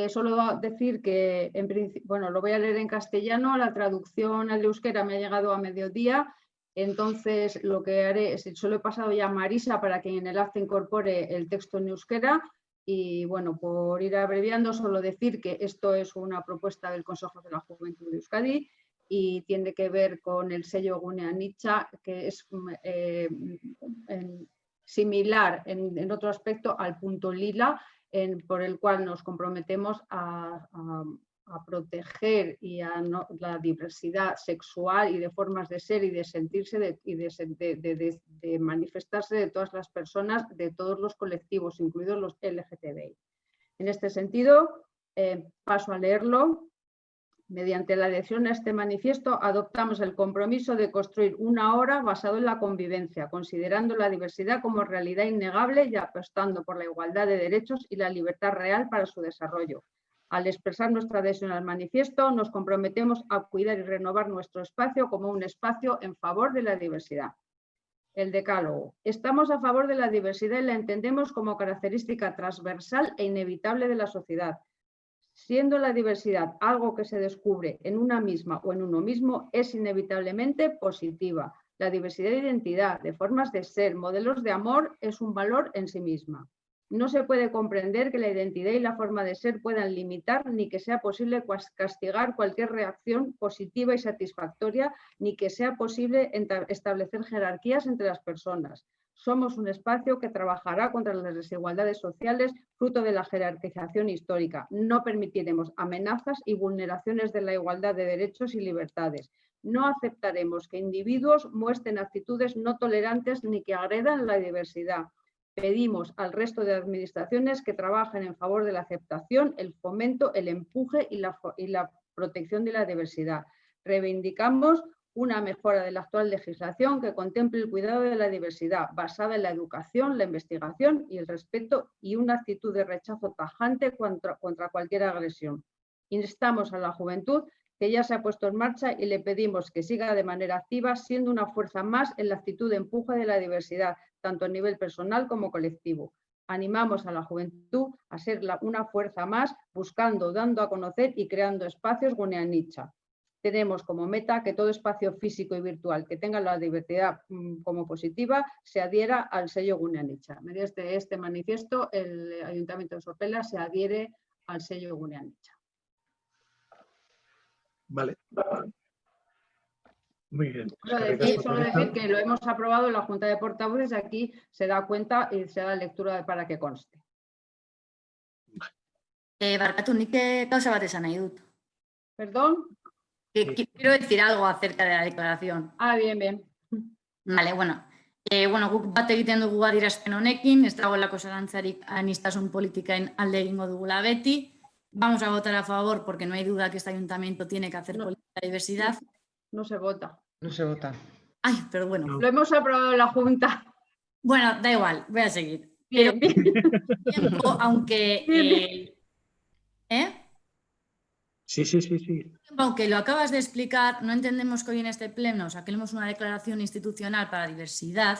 Solo decir que, en principio, bueno, lo voy a leer en castellano, la traducción al euskera me ha llegado a mediodía, entonces lo que haré es, solo he pasado ya a Marisa para que en el acta incorpore el texto en euskera y, bueno, por ir abreviando, solo decir que esto es una propuesta del Consejo de la Juventud de Euskadi y tiene que ver con el sello Gune Anitza, que es similar en otro aspecto al punto lila, por el cual nos comprometemos a proteger la diversidad sexual y de formas de ser y de sentirse y de manifestarse de todas las personas, de todos los colectivos, incluidos los LGTBI. En este sentido, paso a leerlo. Mediante la adhesión a este manifiesto adoptamos el compromiso de construir una hora basado en la convivencia, considerando la diversidad como realidad innegable y apostando por la igualdad de derechos y la libertad real para su desarrollo. Al expresar nuestra adhesión al manifiesto, nos comprometemos a cuidar y renovar nuestro espacio como un espacio en favor de la diversidad. El decálogo. Estamos a favor de la diversidad y la entendemos como característica transversal e inevitable de la sociedad. Siendo la diversidad algo que se descubre en una misma o en uno mismo, es inevitablemente positiva. La diversidad de identidad, de formas de ser, modelos de amor, es un valor en sí misma. No se puede comprender que la identidad y la forma de ser puedan limitar ni que sea posible castigar cualquier reacción positiva y satisfactoria, ni que sea posible establecer jerarquías entre las personas. Somos un espacio que trabajará contra las desigualdades sociales fruto de la jerarquización histórica. No permitiremos amenazas y vulneraciones de la igualdad de derechos y libertades. No aceptaremos que individuos muestren actitudes no tolerantes ni que agredan la diversidad. Pedimos al resto de administraciones que trabajen en favor de la aceptación, el fomento, el empuje y la protección de la diversidad. Reivindicamos una mejora de la actual legislación que contemple el cuidado de la diversidad, basada en la educación, la investigación y el respeto y una actitud de rechazo tajante contra cualquier agresión. Instamos a la juventud que ya se ha puesto en marcha y le pedimos que siga de manera activa, siendo una fuerza más en la actitud de empuje de la diversidad, tanto a nivel personal como colectivo. Animamos a la juventud a ser una fuerza más, buscando, dando a conocer y creando espacios Guneanicha. Tenemos como meta que todo espacio físico y virtual que tenga la diversidad como positiva se adhiera al sello Guneanicha. Mediante este manifiesto, el Ayuntamiento de Sopela se adhiere al sello Guneanicha. Vale. Muy bien. Solo decir que lo hemos aprobado en la Junta de Portavoces, aquí se da cuenta y se da lectura para que conste. Barkatu, nik gauza bat esan nahi dut. ¿Perdón? Quiero decir algo acerca de la declaración. Bien, bien. Vale, guk bat egiten dugu adierazpen honekin, ez dagoelako zalantzarik aniztasun politikaen alde egingo dugula beti. Vamos a votar a favor porque no hay duda que este ayuntamiento tiene que hacer política de diversidad. No se vota. No se vota. Ay, pero bueno. Lo hemos aprobado en la Junta. Bueno, da igual, voy a seguir. Bien, bien. Aunque... Sí. Aunque lo acabas de explicar, no entendemos que hoy en este pleno saquemos una declaración institucional para diversidad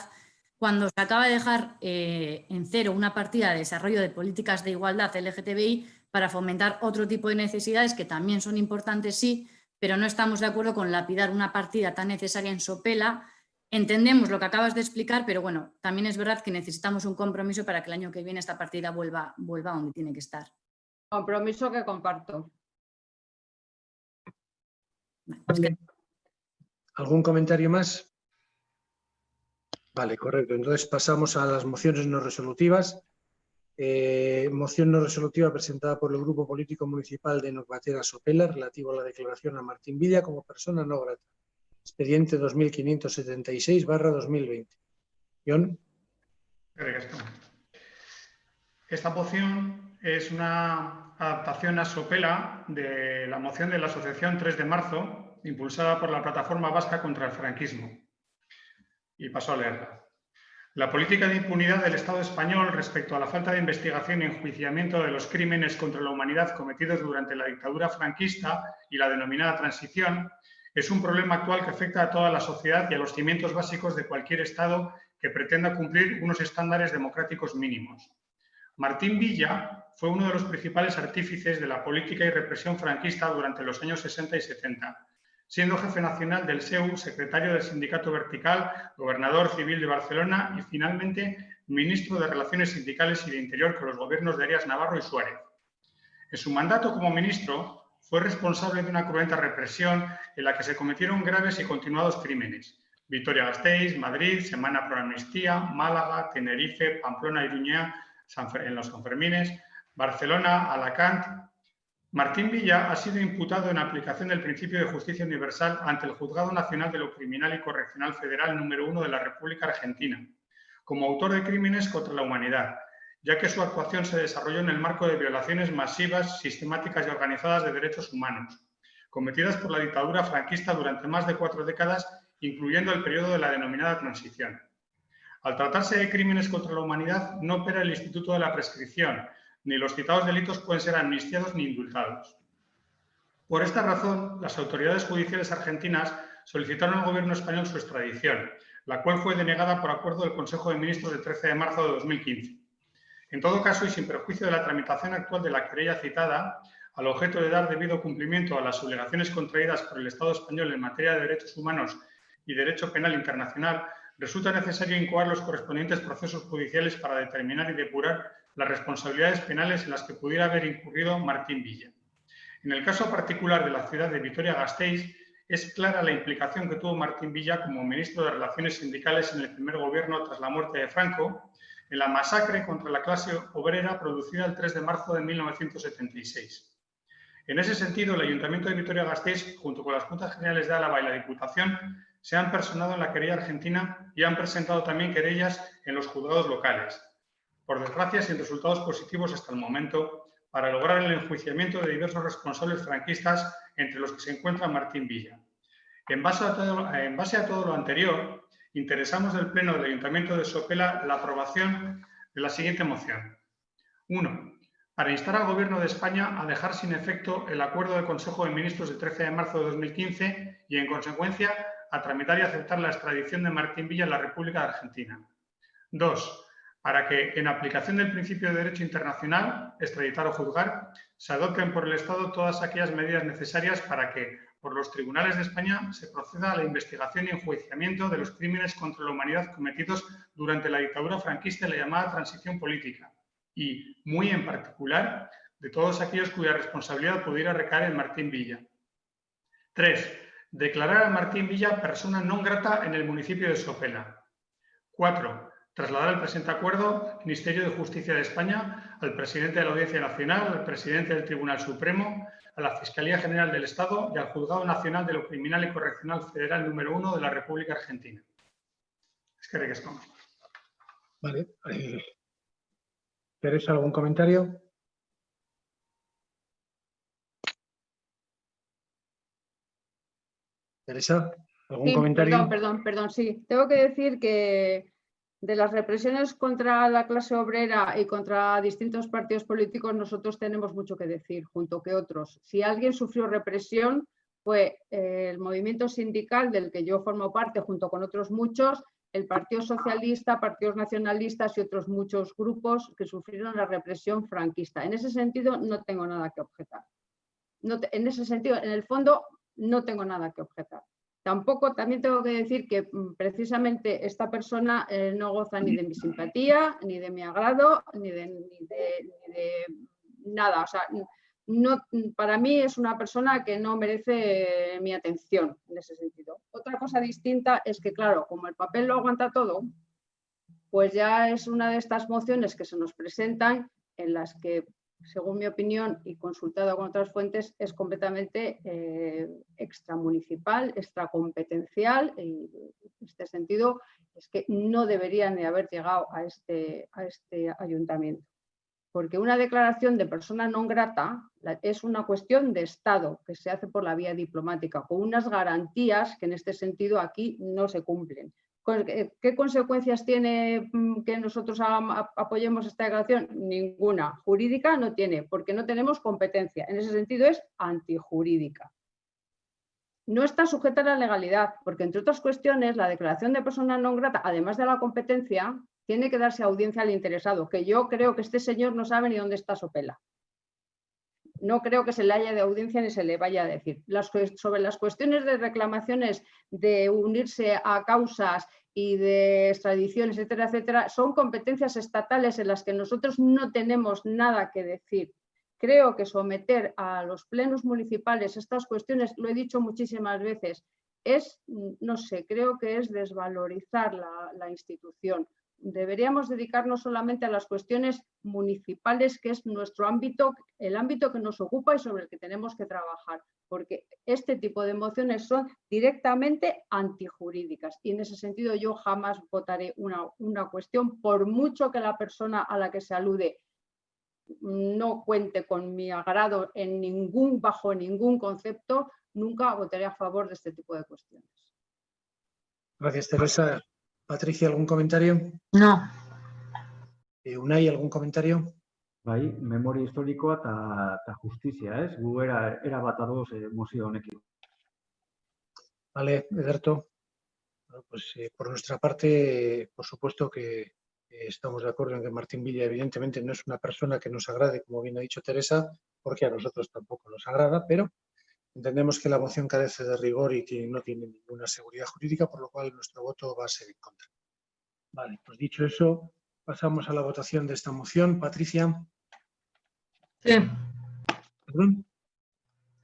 cuando se acaba de dejar en cero una partida de desarrollo de políticas de igualdad LGTBI para fomentar otro tipo de necesidades que también son importantes, sí, pero no estamos de acuerdo con lapidar una partida tan necesaria en Sopela. Entendemos lo que acabas de explicar, pero bueno, también es verdad que necesitamos un compromiso para que el año que viene esta partida vuelva donde tiene que estar. Compromiso que comparto. ¿Algún comentario más? Vale, correcto. Entonces pasamos a las mociones no resolutivas. Moción no resolutiva presentada por el Grupo Político Municipal de Nocbatera Sopela relativo a la declaración a Martín Villa como persona no grata. Expediente 2576/2020. John. Esta moción es una adaptación a Sopela de la moción de la Asociación 3 de Marzo, impulsada por la Plataforma Vasca contra el Franquismo. Y paso a leerla. La política de impunidad del Estado español respecto a la falta de investigación y enjuiciamiento de los crímenes contra la humanidad cometidos durante la dictadura franquista y la denominada transición es un problema actual que afecta a toda la sociedad y a los cimientos básicos de cualquier Estado que pretenda cumplir unos estándares democráticos mínimos. Martín Villa fue uno de los principales artífices de la política y represión franquista durante los años 60 y 70. Siendo jefe nacional del SEU, secretario del Sindicato Vertical, gobernador civil de Barcelona y finalmente ministro de Relaciones Sindicales y de Interior con los gobiernos de Arias Navarro y Suárez. En su mandato como ministro fue responsable de una cruenta represión en la que se cometieron graves y continuados crímenes. Vitoria-Gasteiz, Madrid, Semana Pro Amnistía, Málaga, Tenerife, Pamplona, Iruña, en los Sanfermines, Barcelona, Alacant. Martín Villa ha sido imputado en aplicación del principio de justicia universal ante el Juzgado Nacional de lo Criminal y Correccional Federal número 1 de la República Argentina, como autor de crímenes contra la humanidad, ya que su actuación se desarrolló en el marco de violaciones masivas, sistemáticas y organizadas de derechos humanos, cometidas por la dictadura franquista durante más de 4 décadas, incluyendo el periodo de la denominada transición. Al tratarse de crímenes contra la humanidad, no opera el instituto de la prescripción, ni los citados delitos pueden ser amnistiados ni indultados. Por esta razón, las autoridades judiciales argentinas solicitaron al Gobierno español su extradición, la cual fue denegada por acuerdo del Consejo de Ministros del 13 de marzo de 2015. En todo caso, y sin perjuicio de la tramitación actual de la querella citada, al objeto de dar debido cumplimiento a las obligaciones contraídas por el Estado español en materia de derechos humanos y derecho penal internacional, resulta necesario incoar los correspondientes procesos judiciales para determinar y depurar las responsabilidades penales en las que pudiera haber incurrido Martín Villa. En el caso particular de la ciudad de Vitoria-Gasteiz, es clara la implicación que tuvo Martín Villa como ministro de Relaciones Sindicales en el primer gobierno tras la muerte de Franco, en la masacre contra la clase obrera producida el 3 de marzo de 1976. En ese sentido, el Ayuntamiento de Vitoria-Gasteiz, junto con las Juntas Generales de Álava y la Diputación, se han personado en la querella argentina y han presentado también querellas en los juzgados locales, por desgracia sin resultados positivos hasta el momento, para lograr el enjuiciamiento de diversos responsables franquistas, entre los que se encuentra Martín Villa. En base a todo lo anterior, interesamos del Pleno del Ayuntamiento de Sopela la aprobación de la siguiente moción. 1. Para instar al Gobierno de España a dejar sin efecto el acuerdo del Consejo de Ministros del 13 de marzo de 2015 y, en consecuencia, a tramitar y aceptar la extradición de Martín Villa en la República de Argentina. 2. Para que, en aplicación del principio de derecho internacional, extraditar o juzgar, se adopten por el Estado todas aquellas medidas necesarias para que, por los tribunales de España, se proceda a la investigación y enjuiciamiento de los crímenes contra la humanidad cometidos durante la dictadura franquista y la llamada transición política, y, muy en particular, de todos aquellos cuya responsabilidad pudiera recaer en Martín Villa. 3. Declarar a Martín Villa persona non grata en el municipio de Sopela. 4. Trasladar el presente acuerdo al Ministerio de Justicia de España, al presidente de la Audiencia Nacional, al presidente del Tribunal Supremo, a la Fiscalía General del Estado y al Juzgado Nacional de lo Criminal y Correccional Federal número 1 de la República Argentina. Es que requescamos. Vale. ¿Teresa, algún comentario? Teresa, ¿algún comentario? Perdón, sí. Tengo que decir que de las represiones contra la clase obrera y contra distintos partidos políticos nosotros tenemos mucho que decir, junto que otros. Si alguien sufrió represión fue el movimiento sindical del que yo formo parte, junto con otros muchos, el Partido Socialista, partidos nacionalistas y otros muchos grupos que sufrieron la represión franquista. En ese sentido no tengo nada que objetar. En ese sentido, en el fondo, no tengo nada que objetar. Tampoco, también tengo que decir que precisamente esta persona no goza ni de mi simpatía, ni de mi agrado, ni de nada. O sea, no, para mí es una persona que no merece mi atención en ese sentido. Otra cosa distinta es que, claro, como el papel lo aguanta todo, pues ya es una de estas mociones que se nos presentan en las que, según mi opinión y consultado con otras fuentes, es completamente extramunicipal, extracompetencial, y en este sentido es que no deberían de haber llegado a este ayuntamiento. Porque una declaración de persona non grata es una cuestión de Estado que se hace por la vía diplomática, con unas garantías que en este sentido aquí no se cumplen. ¿Qué consecuencias tiene que nosotros apoyemos esta declaración? Ninguna. Jurídica no tiene, porque no tenemos competencia. En ese sentido es antijurídica. No está sujeta a la legalidad, porque entre otras cuestiones la declaración de persona non grata, además de la competencia, tiene que darse audiencia al interesado, que yo creo que este señor no sabe ni dónde está Sopela. No creo que se le haya de audiencia ni se le vaya a decir. Sobre las cuestiones de reclamaciones, de unirse a causas y de extradiciones, etcétera, etcétera, son competencias estatales en las que nosotros no tenemos nada que decir. Creo que someter a los plenos municipales estas cuestiones, lo he dicho muchísimas veces, es, no sé, creo que es desvalorizar la institución. Deberíamos dedicarnos solamente a las cuestiones municipales, que es nuestro ámbito, el ámbito que nos ocupa y sobre el que tenemos que trabajar, porque este tipo de mociones son directamente antijurídicas y en ese sentido yo jamás votaré una cuestión, por mucho que la persona a la que se alude no cuente con mi agrado bajo ningún concepto, nunca votaré a favor de este tipo de cuestiones. Gracias, Teresa. Patricia, ¿algún comentario? No. Unai, ¿algún comentario? Bai, memoria historikoa eta justizia, ez? Gu era bat adoz mozio honekin. Vale, Ederto. Bueno, pues por nuestra parte, por supuesto que estamos de acuerdo en que Martín Villa evidentemente no es una persona que nos agrade, como bien ha dicho Teresa, porque a nosotros tampoco nos agrada, pero entendemos que la moción carece de rigor y que no tiene ninguna seguridad jurídica, por lo cual nuestro voto va a ser en contra. Vale, pues dicho eso, pasamos a la votación de esta moción. Patricia. Sí. ¿Perdón?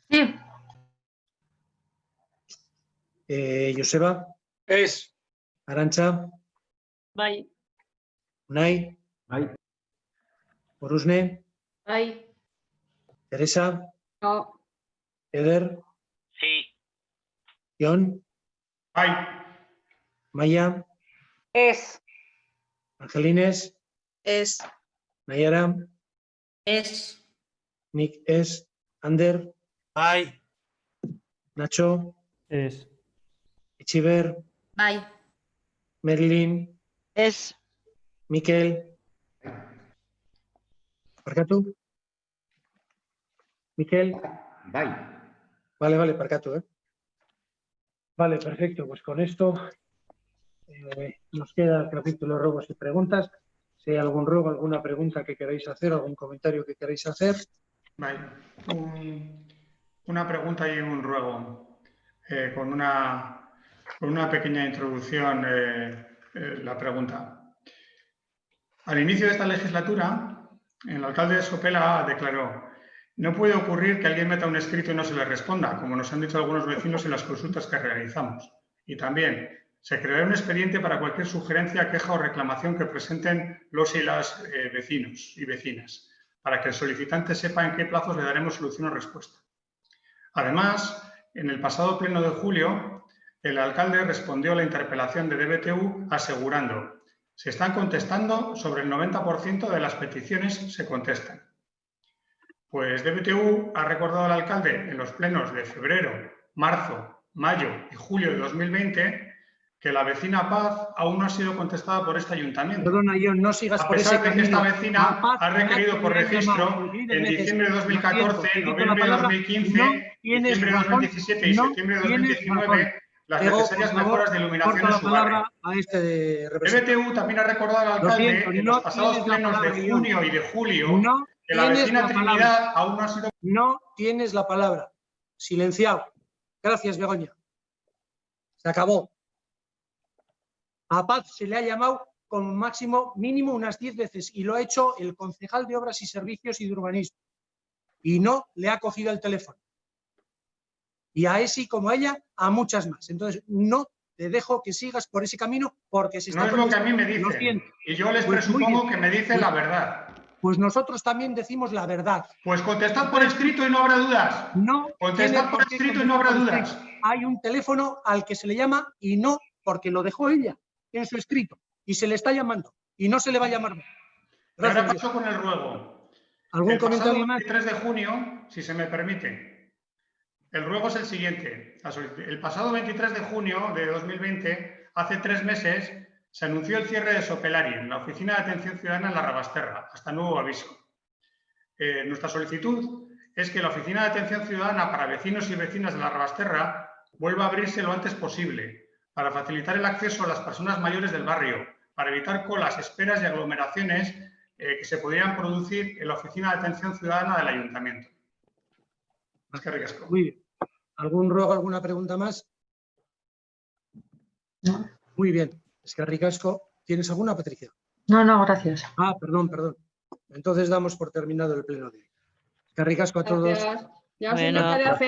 Sí. Joseba. Es. Arantxa. Bai. Unai. Bai. Orusne. Bai. Teresa. No. Eder. Sí. Jon. Bai. Maya. Es. Angelines. Es. Nayara. Es. Nick es. Ander. Bai. Nacho. Es. Itziber. Bai. Merlin. Es. Miquel. Parkatu. Miquel. Bai. Vale, Parkatu, ¿eh? Vale, perfecto. Pues con esto nos queda el capítulo de ruegos y preguntas. Si hay algún ruego, alguna pregunta que queráis hacer, algún comentario que queráis hacer. Vale. Una pregunta y un ruego. Con una pequeña introducción, la pregunta. Al inicio de esta legislatura, el alcalde de Sopela declaró: no puede ocurrir que alguien meta un escrito y no se le responda, como nos han dicho algunos vecinos en las consultas que realizamos. Y también se creará un expediente para cualquier sugerencia, queja o reclamación que presenten los y las vecinos y vecinas, para que el solicitante sepa en qué plazos le daremos solución o respuesta. Además, en el pasado pleno de julio, el alcalde respondió a la interpelación de DBTU asegurando: se están contestando, sobre el 90% de las peticiones se contestan. Pues DBTU ha recordado al alcalde en los plenos de febrero, marzo, mayo y julio de 2020 que la vecina Paz aún no ha sido contestada por este ayuntamiento. Perdona, Jon, no sigas por ese camino. A pesar de que esta vecina ha requerido por registro en diciembre de 2014, noviembre de 2015, diciembre de 2017 y septiembre de 2019 las necesarias mejoras de iluminación en su barrio. DBTU también ha recordado al alcalde en los pasados plenos de junio y de julio que la vecina Trinidad aún no ha sido... No tienes la palabra. Silenciado. Gracias, Begoña. Se acabó. A Paz se le ha llamado con máximo mínimo unas 10 veces y lo ha hecho el concejal de Obras y Servicios y de Urbanismo. Y no le ha cogido el teléfono. Y a ese como a ella, a muchas más. Entonces, no te dejo que sigas por ese camino porque se está... No es lo que a mí me dicen. Y yo les presupongo que me dicen la verdad. Pues nosotros también decimos la verdad. Pues contestad por escrito y no habrá dudas. No. Contestad por escrito y no habrá dudas. Hay un teléfono al que se le llama y no porque lo dejó ella en su escrito y se le está llamando y no se le va a llamar más. Ahora paso con el ruego. ¿Algún comentario más? El 23 de junio, si se me permite. El ruego es el siguiente. El pasado 23 de junio de 2020, hace 3 meses, se anunció el cierre de Sopelari, en la Oficina de Atención Ciudadana en la Rabasterra, hasta nuevo aviso. Nuestra solicitud es que la Oficina de Atención Ciudadana para vecinos y vecinas de la Rabasterra vuelva a abrirse lo antes posible, para facilitar el acceso a las personas mayores del barrio, para evitar colas, esperas y aglomeraciones que se podrían producir en la Oficina de Atención Ciudadana del Ayuntamiento. Es que ricasco. Muy bien. ¿Algún ruego, alguna pregunta más? No. Muy bien. Es que ricasco. ¿Tienes alguna, Patricia? No, gracias. Ah, perdón. Entonces damos por terminado el pleno de hoy. Es que ricasco a todos. Ya se nos queda hacer